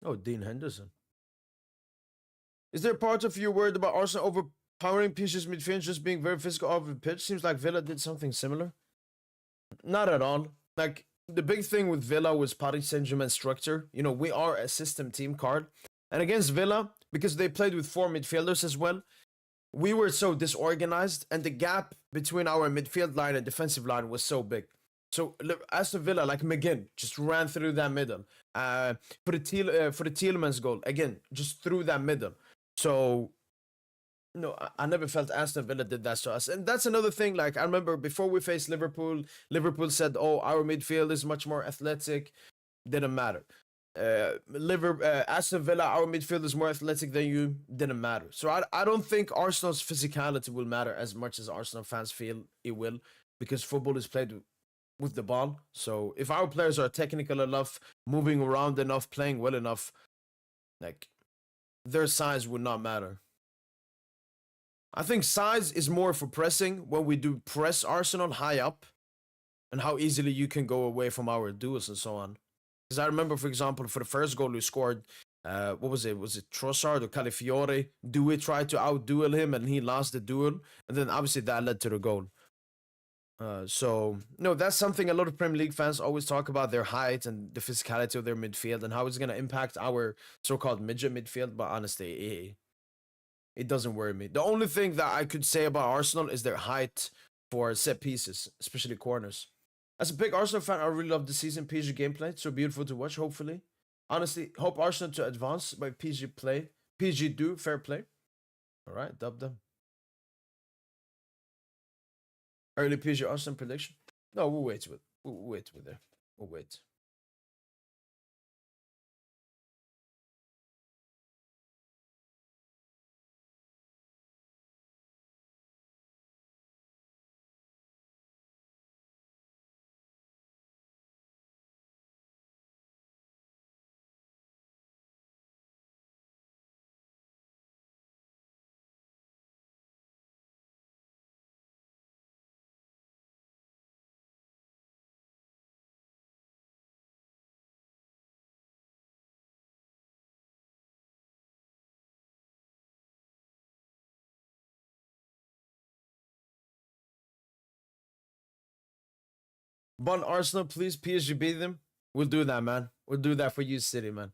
Oh, Dean Henderson. Is there part of you worried about Arsenal overpowering PSG's midfield, just being very physical off the pitch? Seems like Villa did something similar. Not at all. Like, the big thing with Villa was Paris Saint-Germain's structure. You know, we are a system team card. And against Villa, because they played with 4 midfielders as well, we were so disorganized, and the gap between our midfield line and defensive line was so big. So Aston Villa, like McGinn, just ran through that middle. For the Tielemans goal, again, just through that middle. So no, I never felt Aston Villa did that to us. And that's another thing. Like, I remember before we faced Liverpool, Liverpool said, "Oh, our midfield is much more athletic." Didn't matter. Aston Villa, our midfield is more athletic than you. Didn't matter. So I don't think Arsenal's physicality will matter as much as Arsenal fans feel it will, because football is played with the ball. So if our players are technical enough, moving around enough, playing well enough, like, their size would not matter. I think size is more for pressing when we do press Arsenal high up, and how easily you can go away from our duels and so on. Because I remember, for example, for the first goal we scored, what was it? Was it Trossard or Calafiore? Dewey tried to outduel him and he lost the duel. And then obviously that led to the goal. So, no, that's something a lot of Premier League fans always talk about, their height and the physicality of their midfield and how it's going to impact our so-called midget midfield. But honestly, it doesn't worry me. The only thing that I could say about Arsenal is their height for set pieces, especially corners. As a big Arsenal fan, I really love the season PSG gameplay. It's so beautiful to watch, hopefully. Honestly, hope Arsenal to advance by PSG play. PSG do, fair play. All right, dub them. Early PSG Arsenal prediction? No, we'll wait with there. We'll wait. But Arsenal, please, PSG beat them. We'll do that, man. We'll do that for you, City, man.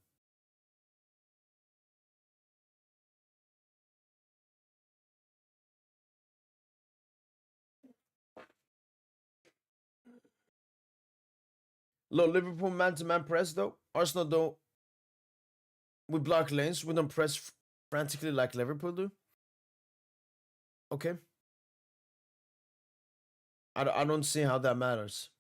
Low Liverpool man-to-man press, though. Arsenal don't. We block lanes. We don't press frantically like Liverpool do. Okay. I don't see how that matters.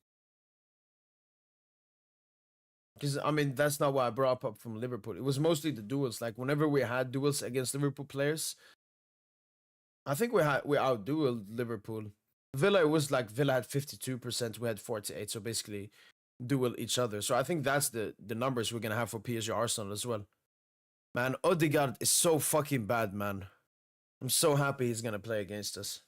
Because, I mean, that's not what I brought up from Liverpool. It was mostly the duels. Like, whenever we had duels against Liverpool players, I think we outdueled Liverpool. Villa, it was like Villa had 52%, we had 48, so basically duel each other. So I think that's the numbers we're gonna have for PSG Arsenal as well. Man, Odegaard is so fucking bad, man. I'm so happy he's gonna play against us.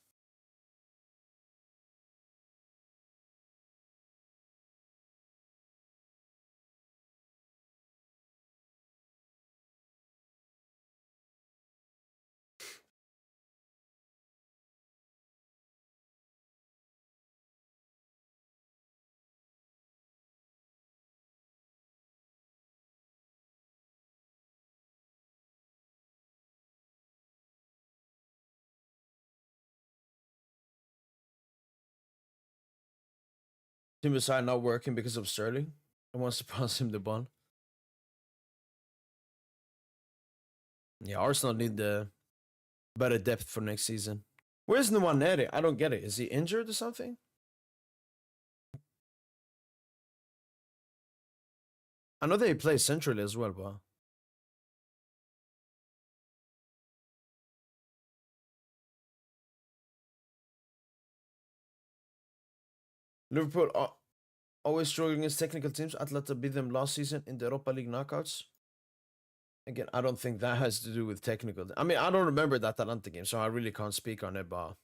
Team side not working because of Sterling. I wants to pass him the ball. Yeah, Arsenal need the better depth for next season. Where's Nwaneri? I don't get it. Is he injured or something? I know they play centrally as well, but Liverpool are always struggling against technical teams. Atlanta beat them last season in the Europa League knockouts. Again, I don't think that has to do with technical. I mean, I don't remember that Atlanta game, so I really can't speak on it, but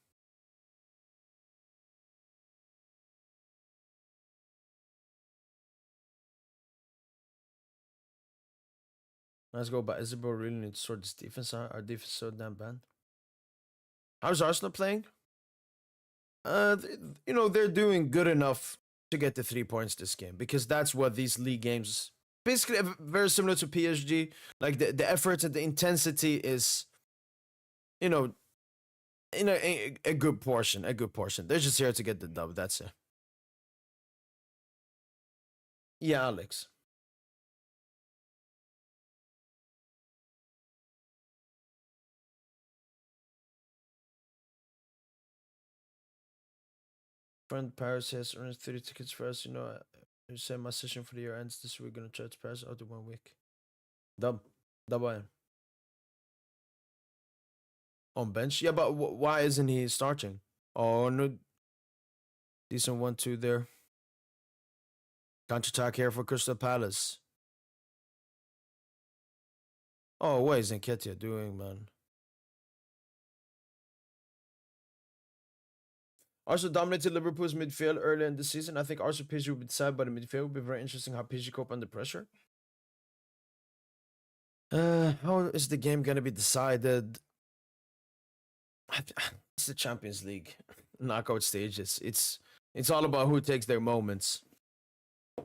let's go. But Isabel really needs to sort this defense out. Our defense is so damn bad. How's Arsenal playing? They're doing good enough to get the 3 points this game because that's what these league games basically very similar to PSG. Like the effort and the intensity is, you know, a good portion. A good portion. They're just here to get the dub. That's it. Yeah, Alex. Friend Paris has earned 30 tickets for us. You said my session for the year ends this week. Gonna try to Paris after 1 week. Dub. Dub I am. On bench? Yeah, but why isn't he starting? Oh, no. Decent 1-2 there. Counterattack here for Crystal Palace. Oh, what is Nketiah doing, man? Arsenal dominated Liverpool's midfield early in the season. I think Arsenal PSG will be decided by the midfield. Will be very interesting how PSG cope under pressure. How is the game gonna be decided? It's the Champions League knockout stages. It's all about who takes their moments.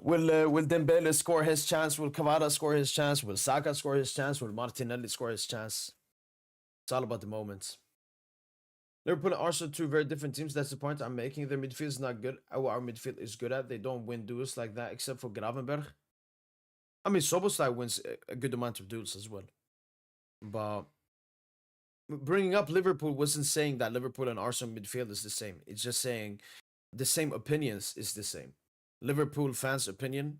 Will Dembele score his chance? Will Cavada score his chance? Will Saka score his chance? Will Martinelli score his chance? It's all about the moments. Liverpool and Arsenal, two very different teams. That's the point I'm making. Their midfield is not good at what our midfield is good at. They don't win duels like that, except for Gravenberg. I mean, Soboslai wins a good amount of duels as well. But bringing up Liverpool wasn't saying that Liverpool and Arsenal midfield is the same. It's just saying the same opinions is the same. Liverpool fans' opinion,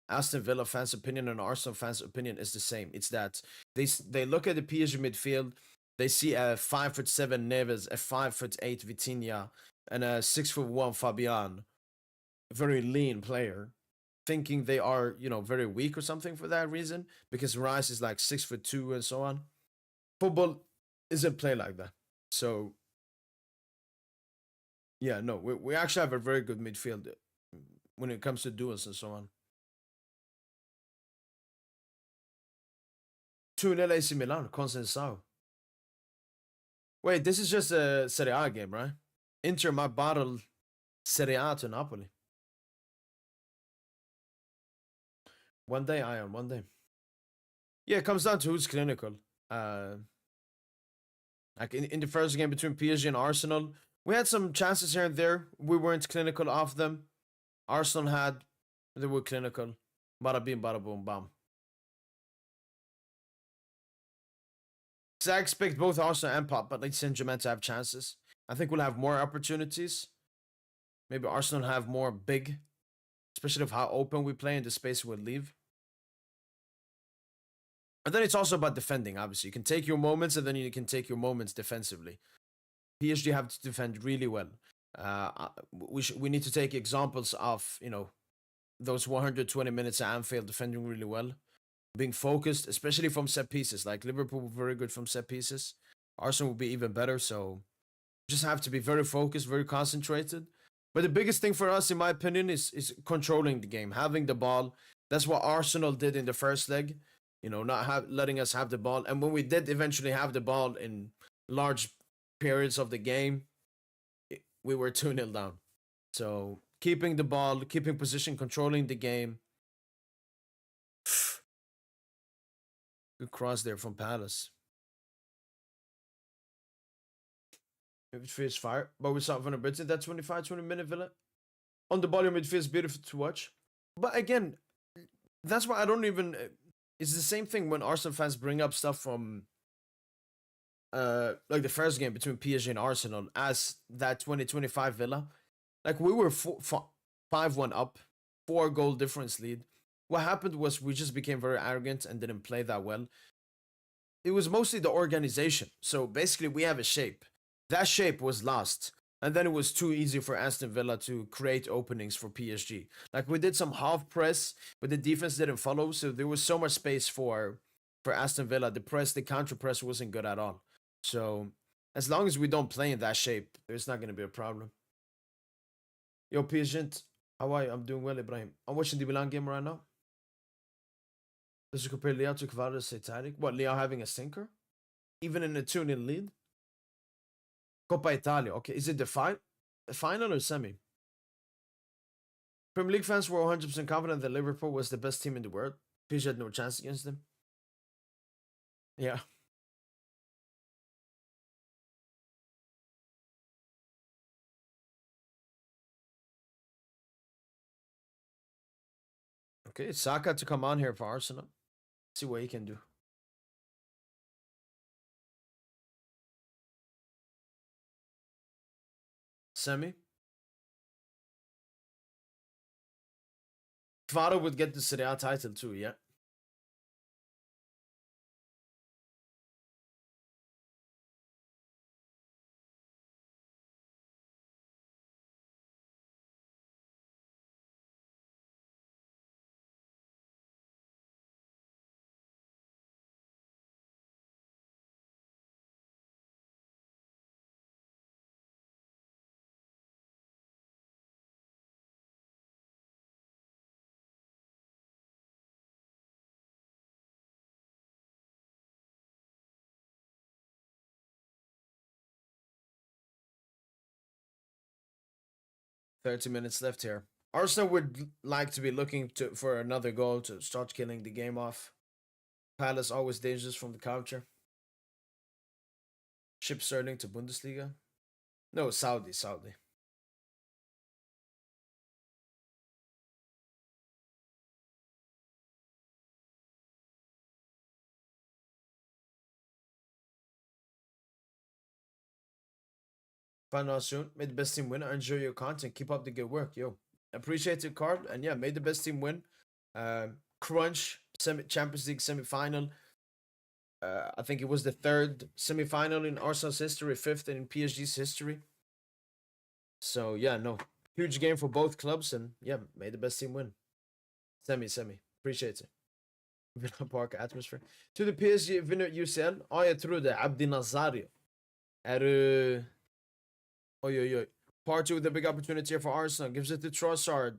Aston Villa fans' opinion, and Arsenal fans' opinion is the same. It's that they look at the PSG midfield, they see a 5'7" Neves, a 5'8" Vitinha, and a 6'1" Fabian, a very lean player, thinking they are very weak or something for that reason because Rice is like 6'2" and so on. Football isn't played like that. So yeah, no, we actually have a very good midfield when it comes to duels and so on. 2-0 AC Milan, Consensao. Wait, this is just a Serie A game, right? Inter might battle Serie A to Napoli. One day, Ion, one day. Yeah, it comes down to who's clinical. Like in the first game between PSG and Arsenal, we had some chances here and there. We weren't clinical off them. Arsenal had, they were clinical. Bada bing, bada boom, bam. So I expect both Arsenal and Paris Saint-Germain to have chances. I think we'll have more opportunities. Maybe Arsenal have more big, especially of how open we play and the space we'll leave. But then it's also about defending, obviously. You can take your moments and then you can take your moments defensively. PSG have to defend really well. We need to take examples of, those 120 minutes at Anfield defending really well. Being focused, especially from set pieces. Like Liverpool were very good from set pieces. Arsenal will be even better. So just have to be very focused, very concentrated. But the biggest thing for us, in my opinion, is controlling the game, having the ball. That's what Arsenal did in the first leg. Not letting us have the ball. And when we did eventually have the ball in large periods of the game, we were 2-0 down. So keeping the ball, keeping position, controlling the game. Good cross there from Palace. Midfield is fire, but we saw vulnerability. That 25-20 minute Villa. On the ball, your midfield is beautiful to watch. But again, that's why I don't even... It's the same thing when Arsenal fans bring up stuff from like the first game between PSG and Arsenal as that 2025 Villa. Like we were 5-1 up, 4-goal difference lead. What happened was we just became very arrogant and didn't play that well. It was mostly the organization. So basically we have a shape. That shape was lost And then it was too easy for Aston Villa to create openings for PSG. Like we did some half press, but the defense didn't follow, so there was so much space for Aston Villa. The counter press wasn't good at all. So as long as we don't play in that shape, there's not gonna be a problem. Yo, patient, how are you? I'm doing well, Ibrahim. I'm watching the Milan game right now. Does it compare Leao to Kvara Satanic? What, Leao having a stinker? Even in a 2-0 lead? Coppa Italia. Okay, is it the final or semi? Premier League fans were 100% confident that Liverpool was the best team in the world. PSG had no chance against them. Yeah. Okay, it's Saka to come on here for Arsenal. See what he can do. Semi. Kvara would get the Serie A title too, yeah. Thirty minutes left here. Arsenal would like to be looking for another goal to start killing the game off. Palace always dangerous from the counter. Ship Sterling to Bundesliga. No, Saudi. Find out soon. May the best team win. I enjoy your content. Keep up the good work, yo. Appreciate it, card. And yeah, may the best team win. Crunch Champions League semi-final. I think it was the third semi-final in Arsenal's history, fifth in PSG's history. So yeah, no, huge game for both clubs, and yeah, may the best team win. Semi. Appreciate it. Villa Park atmosphere. To the PSG vinner UCL. Jag tror det. Abdi Nazario. Är du... Oj. Party with a big opportunity here for Arsenal. Gives it to Trossard.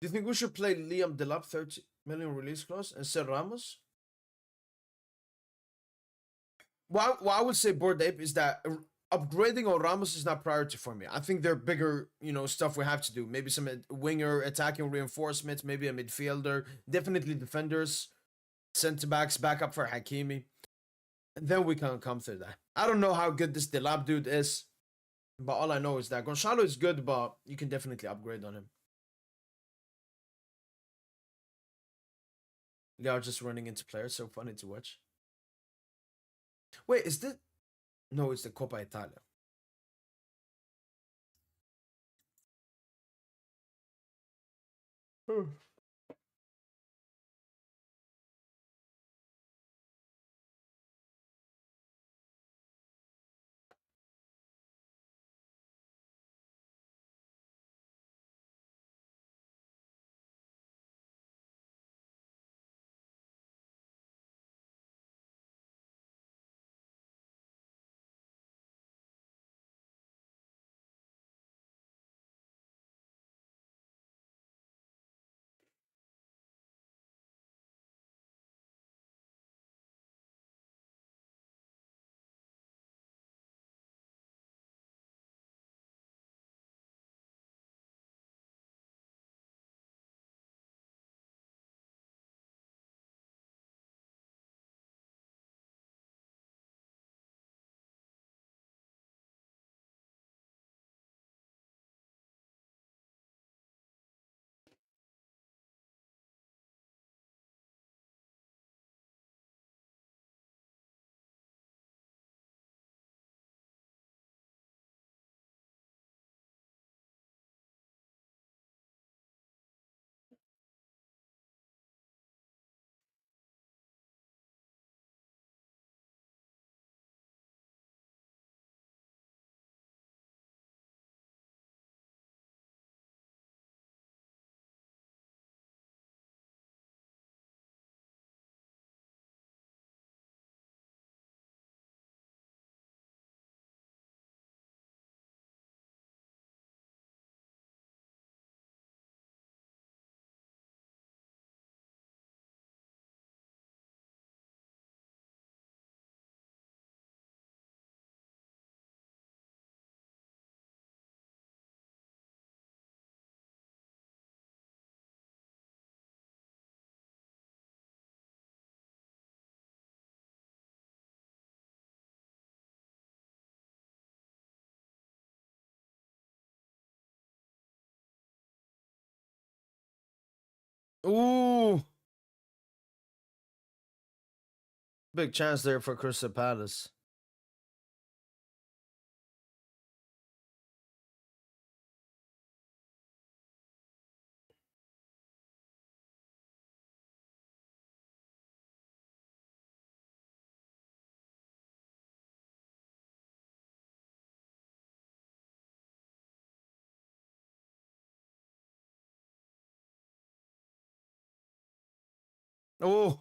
Do you think we should play Liam Delap 30 million release clause and sell Ramos? What I would say, Bored Ape, is that upgrading on Ramos is not priority for me. I think there are bigger, stuff we have to do. Maybe some winger attacking reinforcements, maybe a midfielder, definitely defenders, center backs, backup for Hakimi. Then we can come through that. I don't know how good this Delap dude is, but all I know is that Gonzalo is good, but you can definitely upgrade on him. They are just running into players, so funny to watch. Wait, is this? No, it's the Coppa Italia. Big chance there for Crystal Palace. Oh,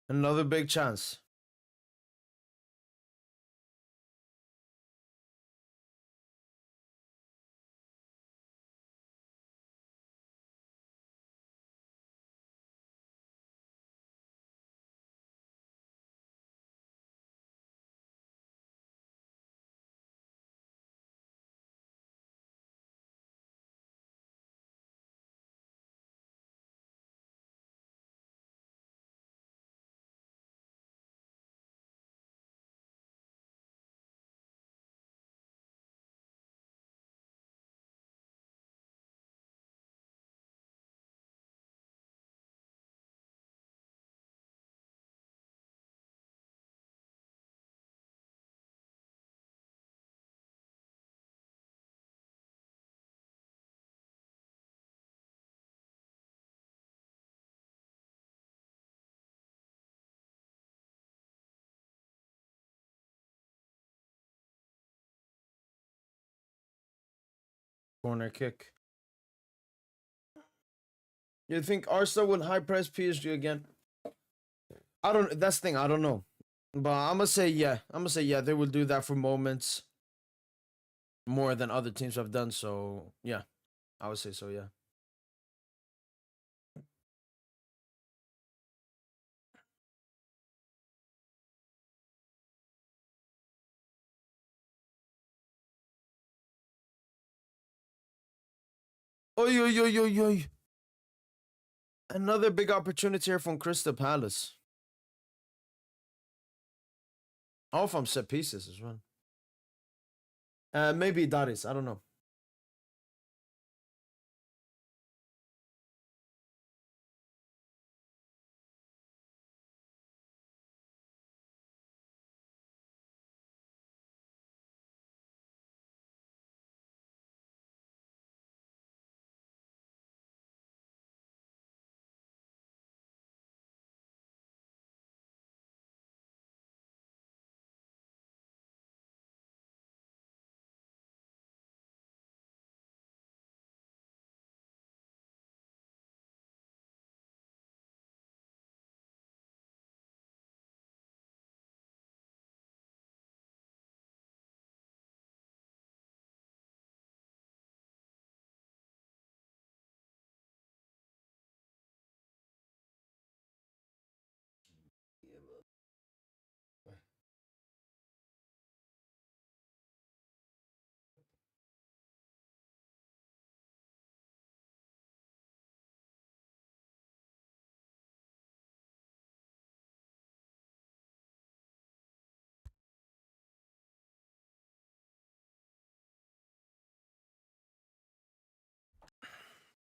another big chance. Corner kick. You think Arsenal will high press PSG again? I don't. That's the thing. I don't know. But I'm gonna say yeah. I'm gonna say yeah. They will do that for moments more than other teams have done. So yeah, I would say so. Yeah. Oi, oi, oi, oi, oi. Another big opportunity here from Crystal Palace. All from set pieces as well. Maybe Darius. I don't know.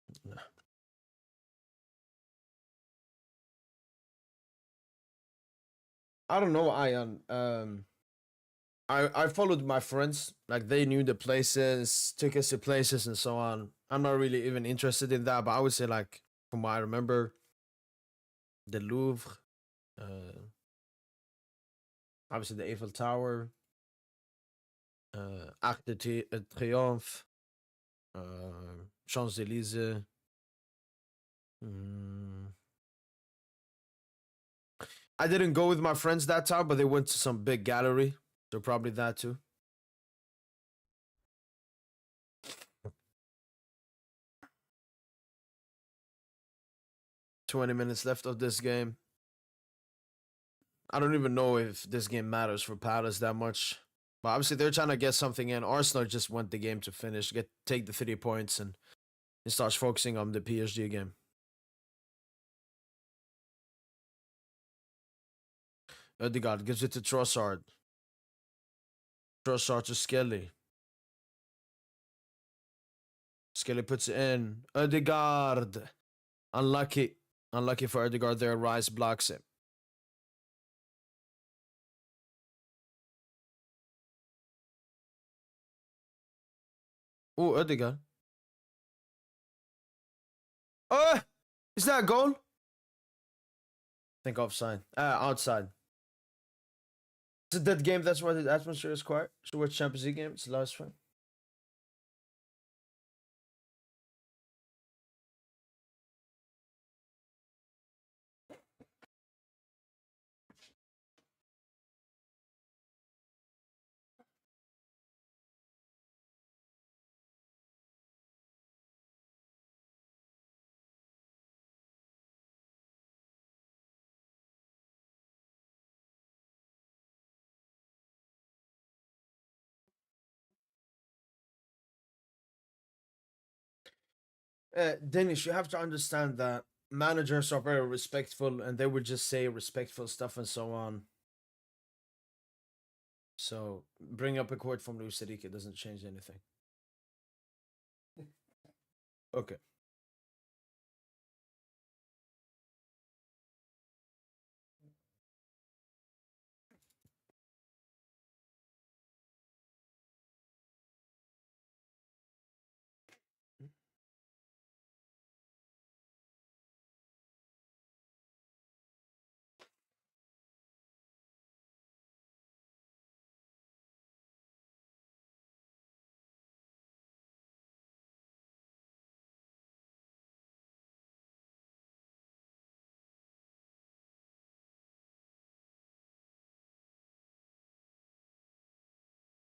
'Cause I don't know, Ion. I followed my friends, like they knew the places, took us to places and so on. I'm not really even interested in that, but I would say like from what I remember, the Louvre, obviously the Eiffel Tower, Arc de Triomphe, Champs Elysees. Mm. I didn't go with my friends that time, but they went to some big gallery, so probably that too. 20 minutes left of this game. I don't even know if this game matters for Palace that much. But obviously they're trying to get something in. Arsenal just want the game to finish, take the 3 points, and it starts focusing on the PSG game. Odegaard gives it to Trossard. Trossard to Skelly. Skelly puts it in. Odegaard. Unlucky. Unlucky for Odegaard there. Rice blocks it. Oh, Ödegaard. Oh, is that a goal? I think offside. Outside. It's a dead game. That's why the atmosphere is quiet. Should watch Champions League game. It's the last one. Dennis, you have to understand that managers are very respectful and they would just say respectful stuff and so on. So bring up a quote from Luis Enrique doesn't change anything. Okay.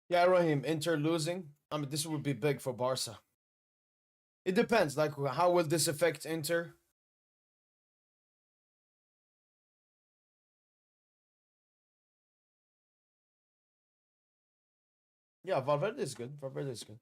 Yeah, Raheem, Inter losing. I mean, this would be big for Barca. It depends. Like, how will this affect Inter? Yeah, Valverde is good. Valverde is good.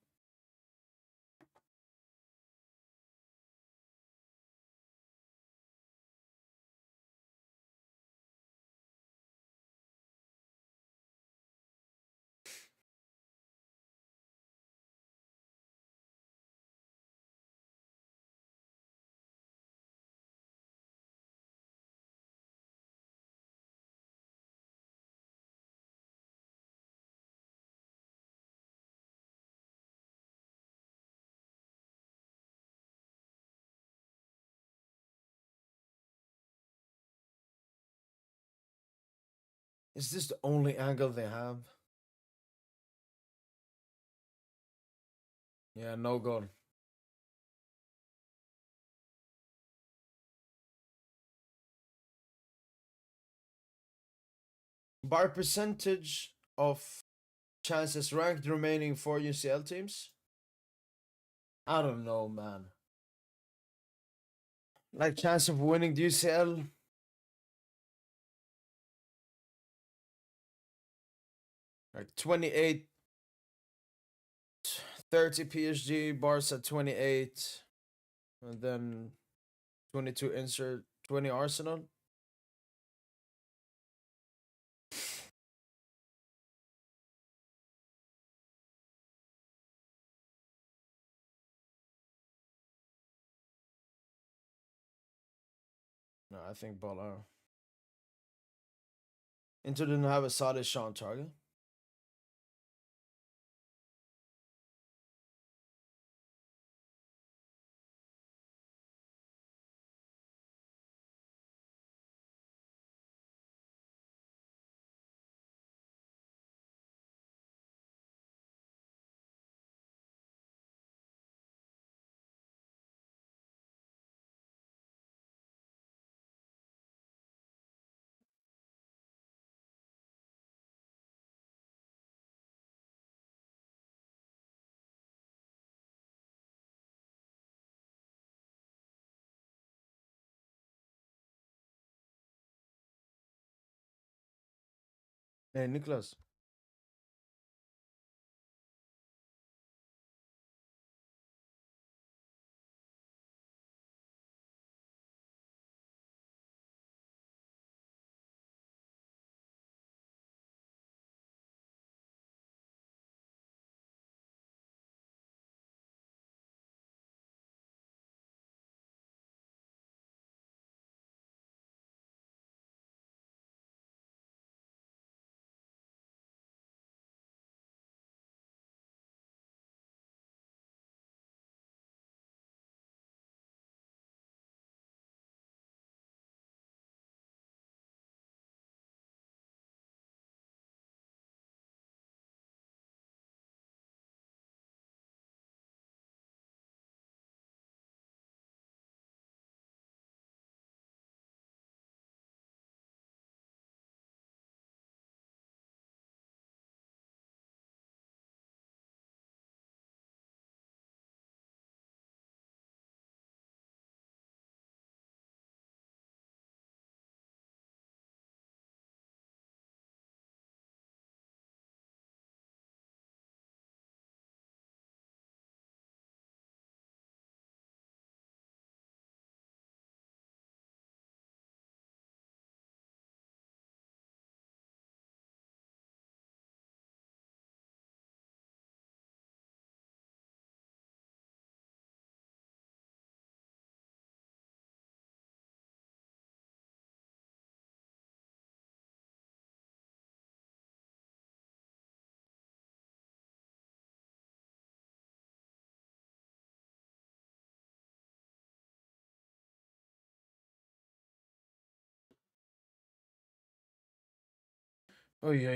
Is this the only angle they have? Yeah, no goal. By percentage of chances ranked remaining for UCL teams? I don't know, man. Like chance of winning the UCL? Like 28, 30 PSG, Barca 28, and then 22 insert 20 Arsenal. No, I think Bola. Inter didn't have a solid shot on target. Hey, Niklas. Oh yeah.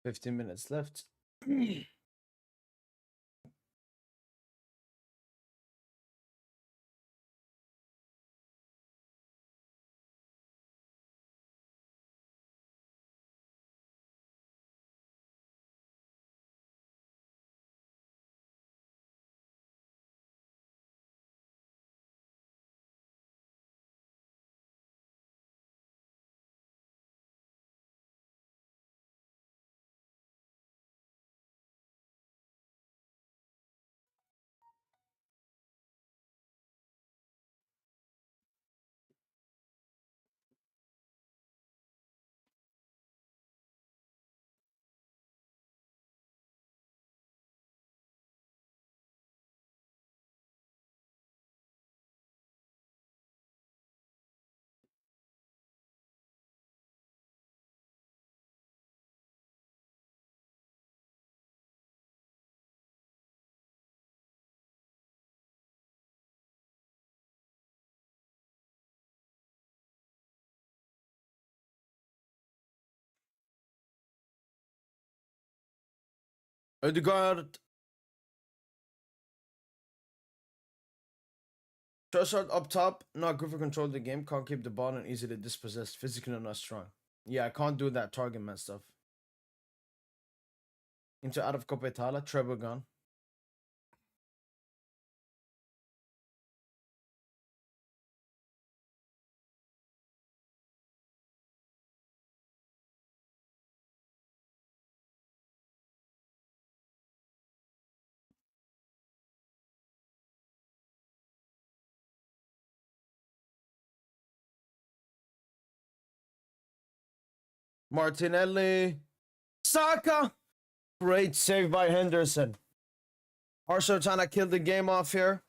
15 minutes left. 'Ødegaard. Trossard up top, not good for control of the game, can't keep the ball and easily dispossessed, physically not strong. Yeah, I can't do that target man stuff. Into out of Coppa Italia, treble gone. Martinelli. Saka! Great save by Henderson. Arsenal trying to kill the game off here.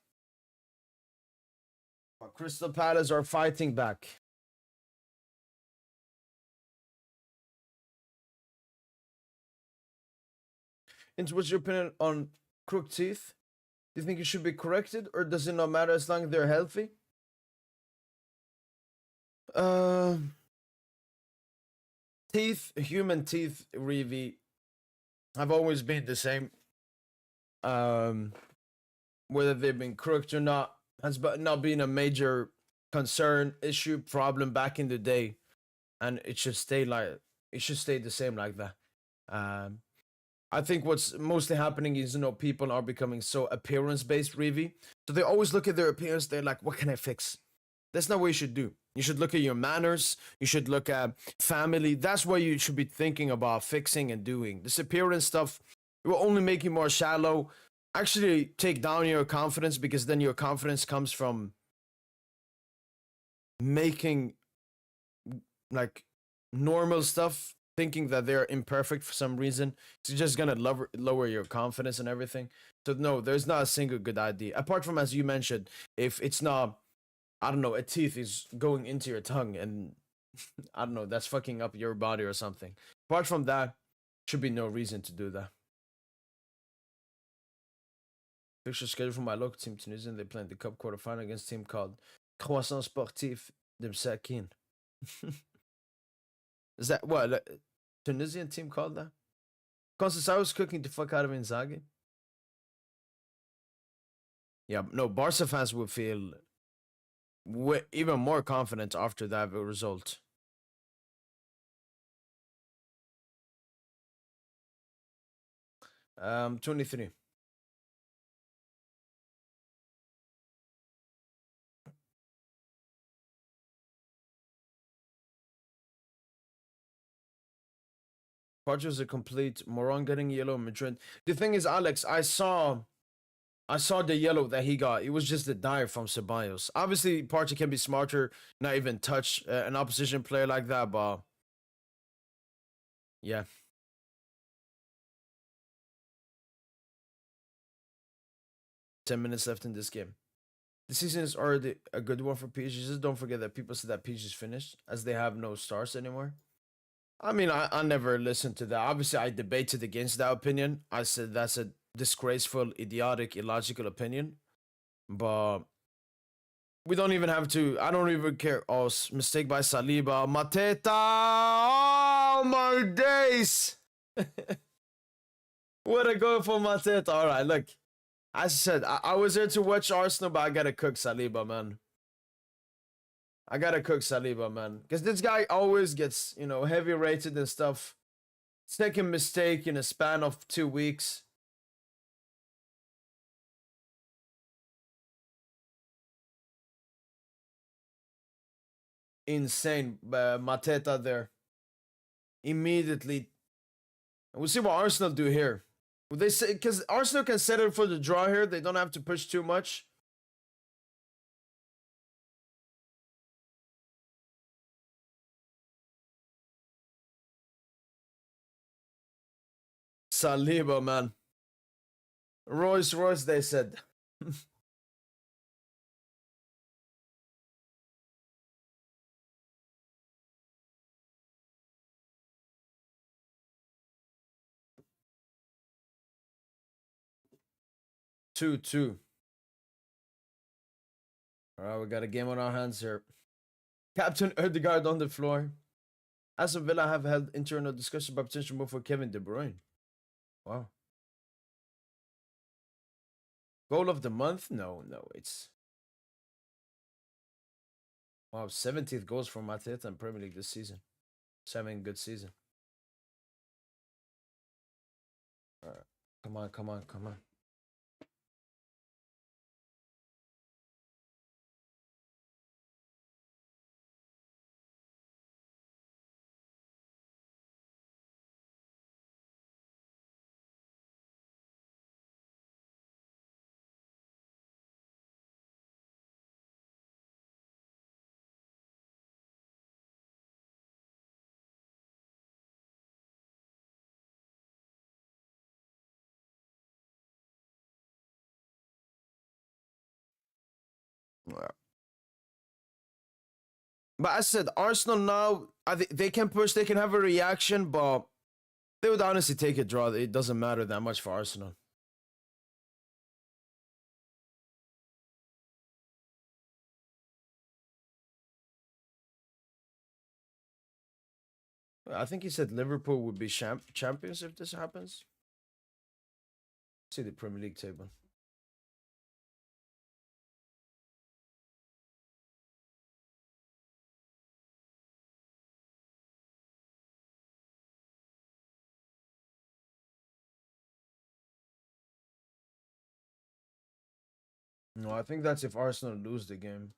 But Crystal Palace are fighting back. And what's your opinion on crooked teeth? Do you think it should be corrected or does it not matter as long as they're healthy? Teeth, human teeth, really, have always been the same. Whether they've been crooked or not has not been a major concern, issue, problem back in the day, and it should stay the same like that. I think what's mostly happening is people are becoming so appearance based, really. So they always look at their appearance. They're like, "What can I fix?" That's not what you should do. You should look at your manners. You should look at family. That's what you should be thinking about fixing and doing. This appearance stuff will only make you more shallow. Actually, take down your confidence because then your confidence comes from making like normal stuff, thinking that they're imperfect for some reason. It's just gonna lower your confidence and everything. So no, there's not a single good idea. Apart from, as you mentioned, if it's not, I don't know, a teeth is going into your tongue and I don't know, that's fucking up your body or something. Apart from that, should be no reason to do that. Fixture schedule for my local team, Tunisian. They played the cup quarterfinal against a team called Croissant Sportif de Sakin. Is that what Tunisian team called that? Conceição was cooking the fuck out of Inzaghi. Yeah, no, Barca fans would feel even more confident after that result. 23. Partey's a complete moron getting yellow. Madrid. The thing is, Alex, I saw the yellow that he got. It was just the dive from Ceballos. Obviously, Partey can be smarter, not even touch an opposition player like that. But yeah, 10 minutes left in this game. The season is already a good one for PSG. Just don't forget that people say that PSG is finished as they have no stars anymore. I mean, I never listened to that. Obviously, I debated against that opinion. I said that's a disgraceful, idiotic, illogical opinion. But we don't even have to. I don't even care. Oh, mistake by Saliba. Mateta. Oh, my days. What a goal for Mateta. All right, look. As I said, I was here to watch Arsenal, but I got to cook Saliba, man. I got to cook Saliba, man. Because this guy always gets, heavy rated and stuff. Second mistake in a span of 2 weeks. Insane. Mateta there. Immediately. We'll see what Arsenal do here. They say because Arsenal can settle for the draw here. They don't have to push too much. Saliba, man. Royce, they said. 2-2. All right, we got a game on our hands here. Captain Odegaard on the floor. Aston Villa have held internal discussions about potential move for Kevin De Bruyne. Wow. Goal of the month? No, it's wow. 17th goals from Mateta in Premier League this season. He's having a good season. All right, come on. All right. But I said Arsenal now. They can push. They can have a reaction, but they would honestly take a draw. It doesn't matter that much for Arsenal. I think he said Liverpool would be champions if this happens. See the Premier League table. No, I think that's if Arsenal lose the game.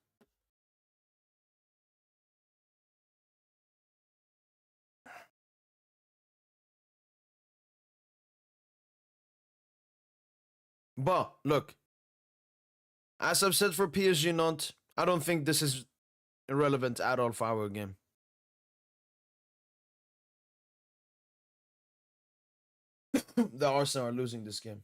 But look, as I've said for PSG, not. I don't think this is irrelevant at all for our game. The Arsenal are losing this game.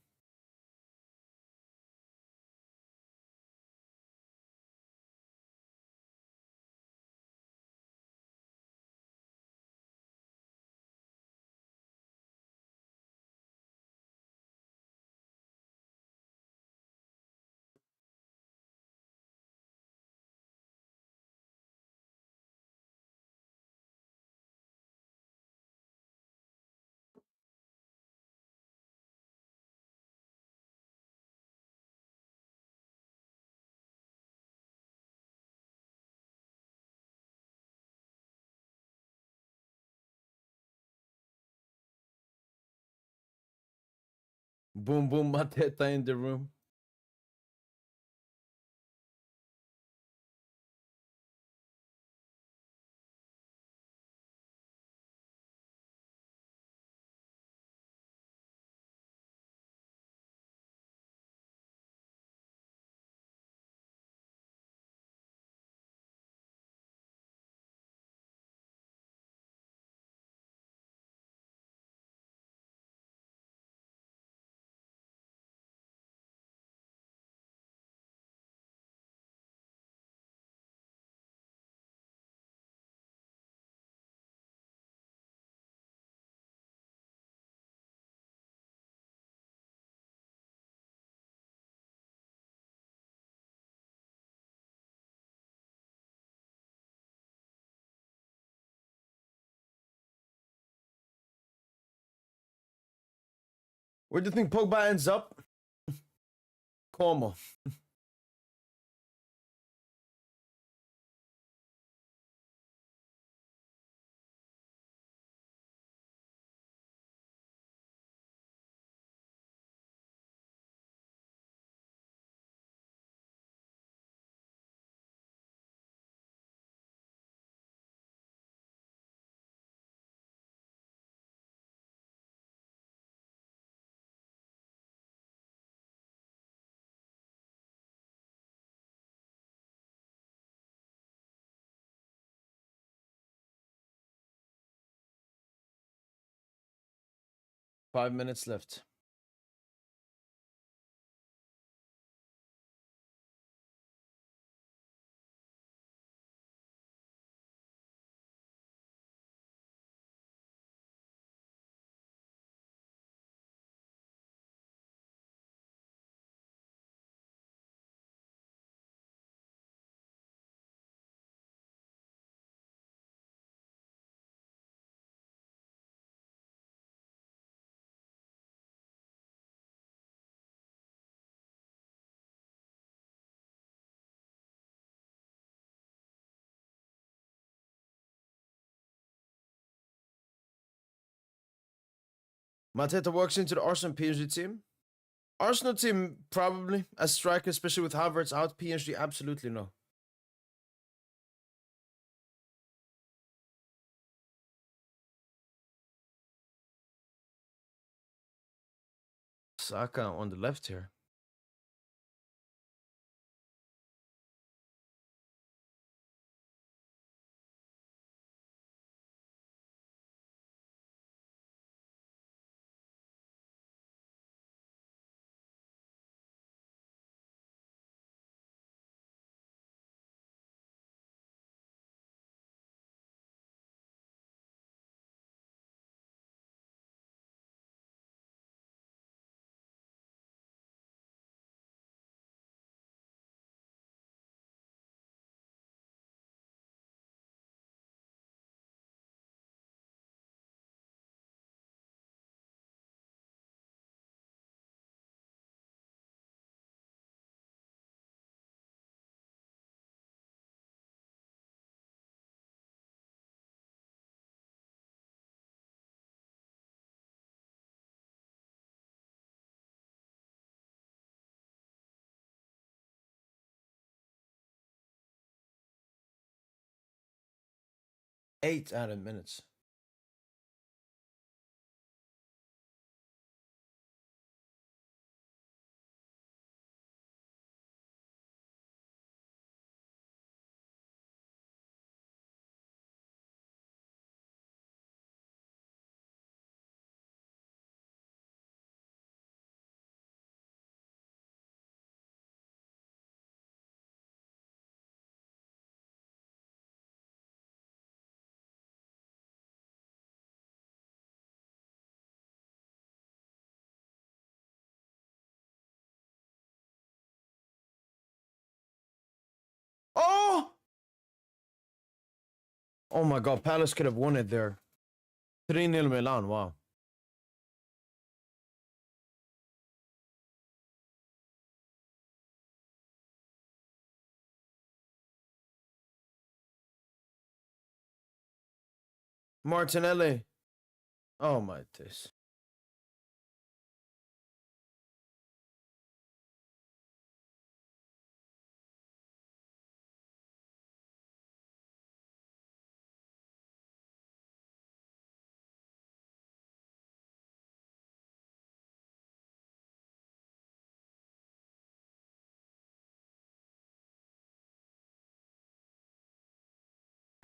Boom, boom, Mateta in the room. Where do you think Pogba ends up? Como. Five minutes left. Mateta walks into the Arsenal PSG team. Arsenal team, probably. As striker, especially with Havertz out. PSG, absolutely no. Saka on the left here. Eight added minutes. Oh! Oh my god, Palace could have won it there. 3-0 Milan, wow. Martinelli. Oh my days.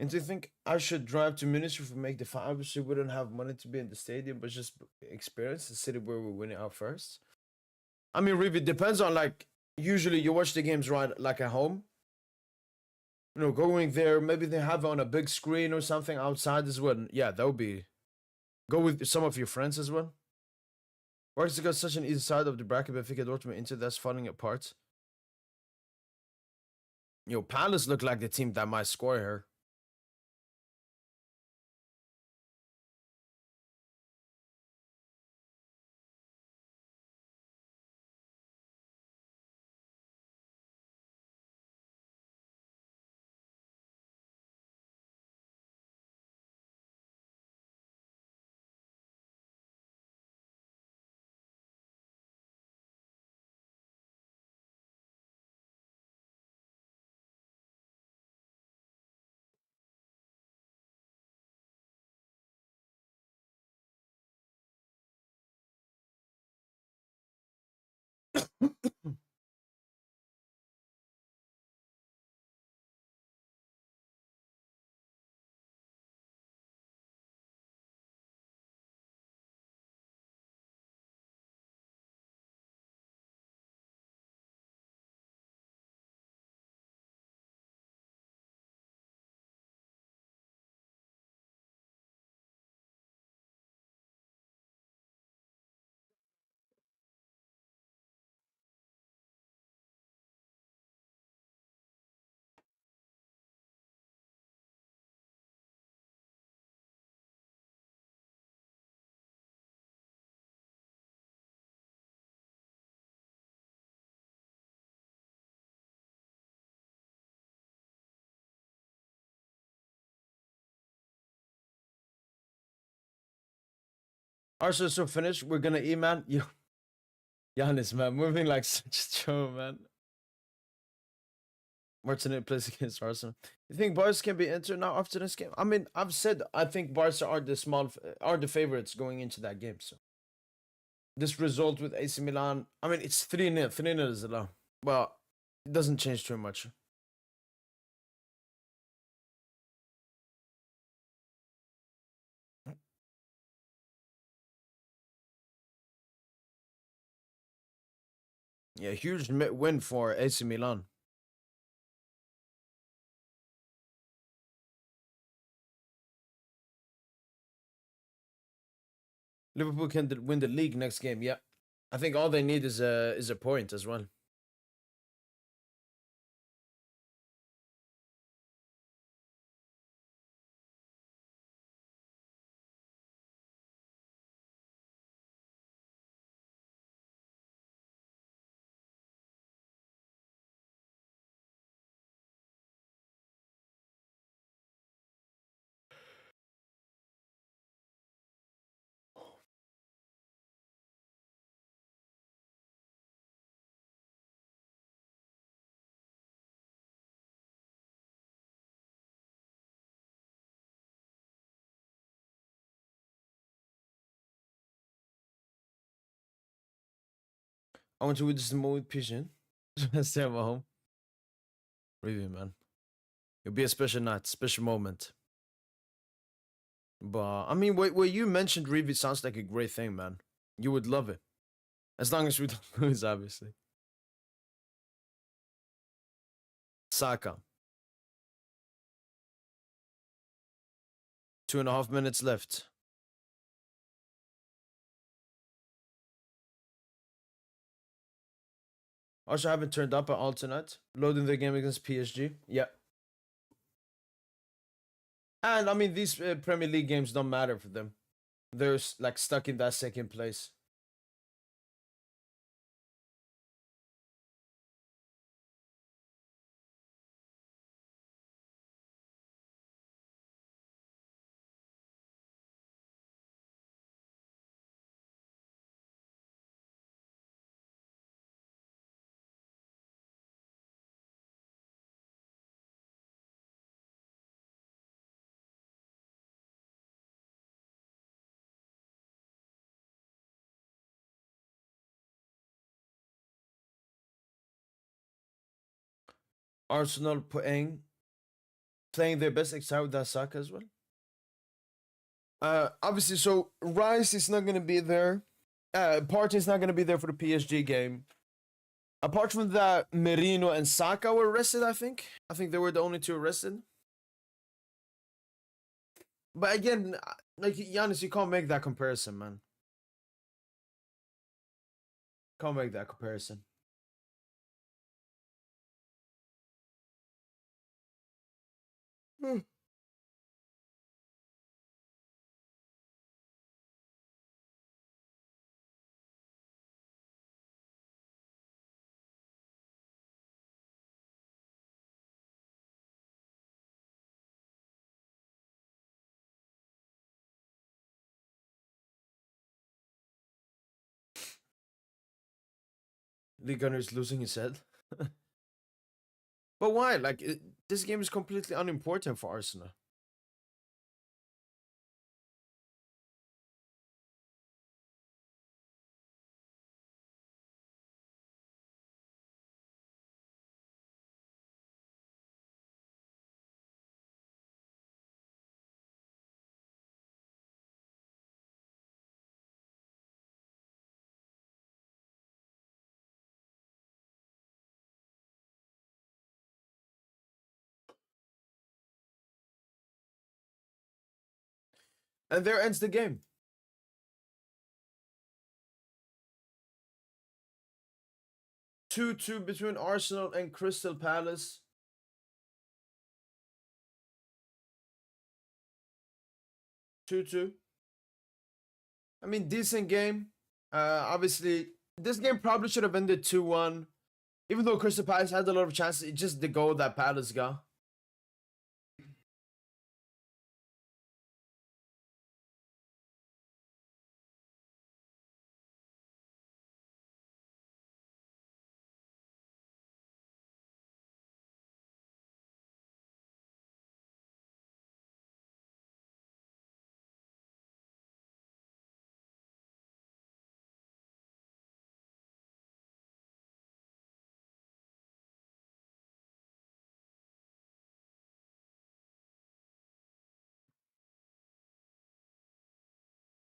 And do you think I should drive to Munich if we make the final? Obviously, we don't have money to be in the stadium, but just experience the city where we're winning out first. I mean, really, it depends on like. Usually, you watch the games right like at home. You know, going there, maybe they have it on a big screen or something outside as well. Yeah, that would be. Go with some of your friends as well. Barca got such an easy side of the bracket, but Benfica Dortmund into that's falling apart. Yo, Palace look like the team that might score here. Arsenal so finished. We're gonna eat, man. Yo, Giannis, man, moving like such a show, man. Martinez plays against Arsenal. You think Barca can be entered now after this game? I mean, I've said I think Barca are the favorites going into that game. So this result with AC Milan, I mean, it's 3-0. 3-0 is low. Well, it doesn't change too much. Yeah, huge win for AC Milan. Liverpool can win the league next game. Yeah, I think all they need is a point as well. I want to witness the moment pigeon. Stay at my home. Review, man. It'll be a special night, special moment. But I mean, what you mentioned really sounds like a great thing, man. You would love it, as long as we don't lose, obviously. Saka, 2.5 minutes left. Also, haven't turned up at all tonight. Loading the game against PSG. Yeah. And I mean, these Premier League games don't matter for them. They're like stuck in that second place. Arsenal playing playing their best excited with that Saka as well. Obviously, so Rice is not gonna be there. Partey is not gonna be there for the PSG game. Apart from that, Merino and Saka were arrested. I think they were the only two arrested. But again, like Giannis, you can't make that comparison, man. Can't make that comparison. Lee Gunner is losing his head. But why? Like, this game is completely unimportant for Arsenal. And there ends the game. 2-2 between Arsenal and Crystal Palace. Two. I mean, decent game. Obviously, this game probably should have ended 2-1. Even though Crystal Palace had a lot of chances, it's just the goal that Palace got.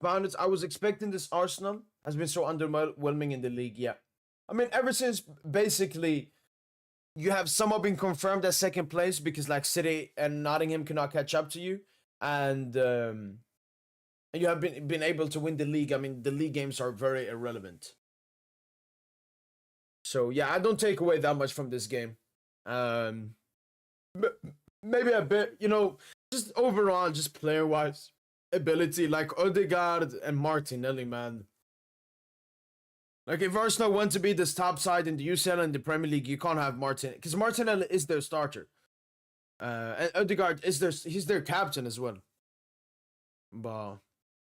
But I was expecting this. Arsenal has been so underwhelming in the league. Yeah, I mean, ever since basically you have somewhat been confirmed as second place because like City and Nottingham cannot catch up to you, and you have been able to win the league. I mean, the league games are very irrelevant. So yeah, I don't take away that much from this game. Um, Maybe a bit, just overall, just player wise ability, like Odegaard and Martinelli, man. Like if Arsenal want to be this top side in the UCL and the Premier League, you can't have Martin because Martinelli is their starter. And Odegaard is he's their captain as well. But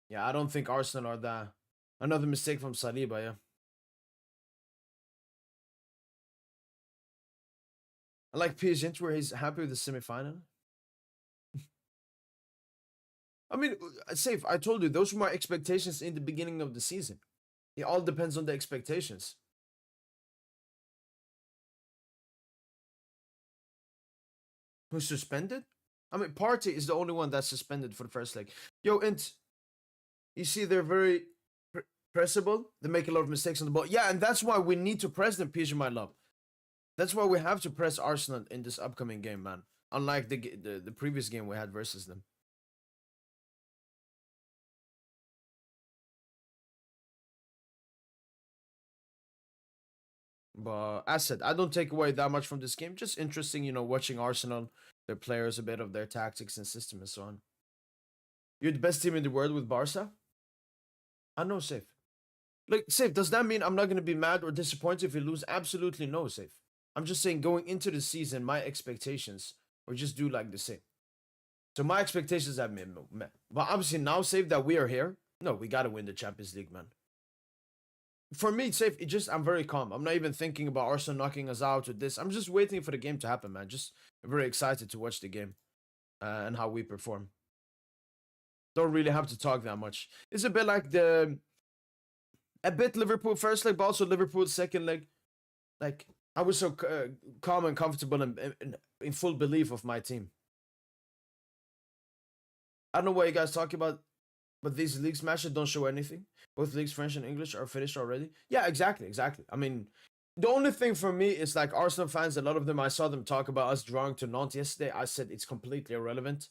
yeah, I don't think Arsenal are that. Another mistake from Saliba, yeah. I like PSG where he's happy with the semi-final. I mean, safe. I told you those were my expectations in the beginning of the season. It all depends on the expectations. Who's suspended? I mean, Partey is the only one that's suspended for the first leg. Yo, and you see, they're very pressable. They make a lot of mistakes on the ball. Yeah, and that's why we need to press them, PSG, my love. That's why we have to press Arsenal in this upcoming game, man. Unlike the previous game we had versus them. But as said, I don't take away that much from this game. Just interesting, watching Arsenal, their players, a bit of their tactics and system and so on. You're the best team in the world with Barca? I know, safe. Like, safe, does that mean I'm not going to be mad or disappointed if we lose? Absolutely no, safe. I'm just saying going into the season, my expectations or just do like the same. So my expectations have been met. But obviously now, safe that we are here. No, we got to win the Champions League, man. For me, safe. I'm very calm. I'm not even thinking about Arsenal knocking us out with this. I'm just waiting for the game to happen, man. Just very excited to watch the game and how we perform. Don't really have to talk that much. It's a bit like a bit Liverpool first leg, but also Liverpool second leg. Like I was so calm and comfortable and in full belief of my team. I don't know what you guys talking about, but these leagues matches don't show anything. Both leagues, French and English, are finished already. Yeah, exactly. I mean, the only thing for me is like Arsenal fans. A lot of them, I saw them talk about us drawing to Nantes yesterday. I said it's completely irrelevant.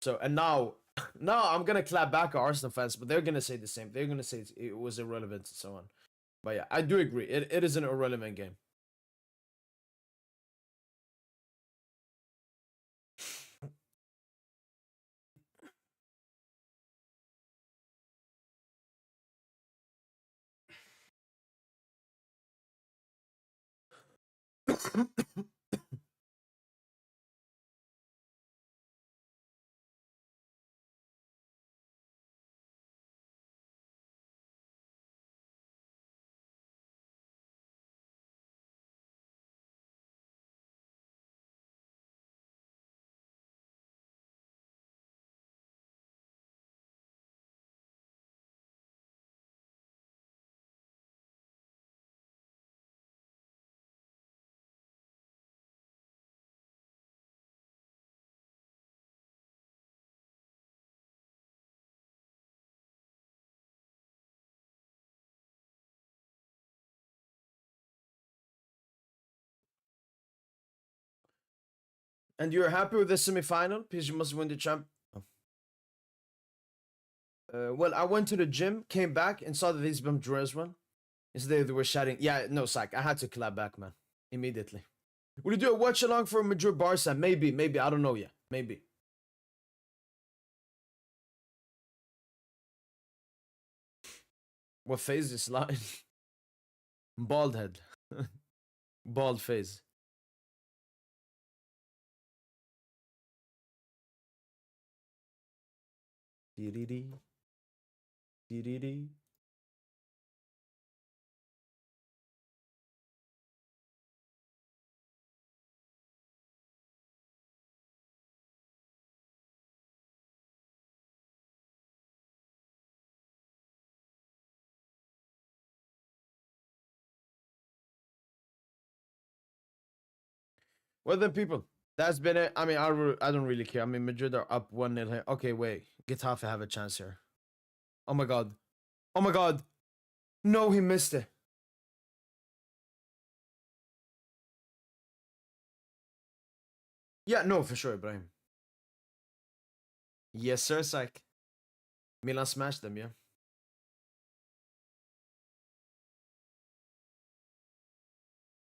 So and now, now I'm gonna clap back at Arsenal fans, but they're gonna say the same. They're gonna say it was irrelevant and so on. But yeah, I do agree. It is an irrelevant game. And you're happy with the semi-final? PSG must win the champ. Well, I went to the gym, came back, and saw that these been drew as well. Instead, they were shouting. Yeah, no, Psych. I had to clap back, man. Immediately. Would you do a watch along for Madrid Barca? Maybe. I don't know yet. Maybe. What phase is line? Bald head. Bald face. Dee-dee-dee. Dee-dee-dee. Well then, people, that's been it. I mean, I don't really care. I mean, Madrid are up 1-0 here. Okay, wait. Getafe have a chance here. Oh my god. Oh my god. No, he missed it. Yeah, no, for sure, Ibrahim. Yes, sir, Psych. Milan smashed them, yeah.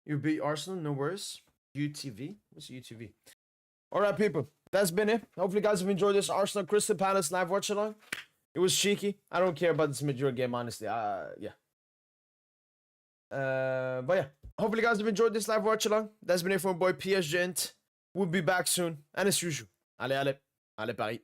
You beat Arsenal, no worries. UTV? What's UTV? Alright, people. That's been it. Hopefully, you guys have enjoyed this Arsenal Crystal Palace live watch along. It was cheeky. I don't care about this Madrid game, honestly. Yeah. But yeah. Hopefully, you guys have enjoyed this live watch along. That's been it from my boy PSG. We'll be back soon. And as usual, allez, Paris.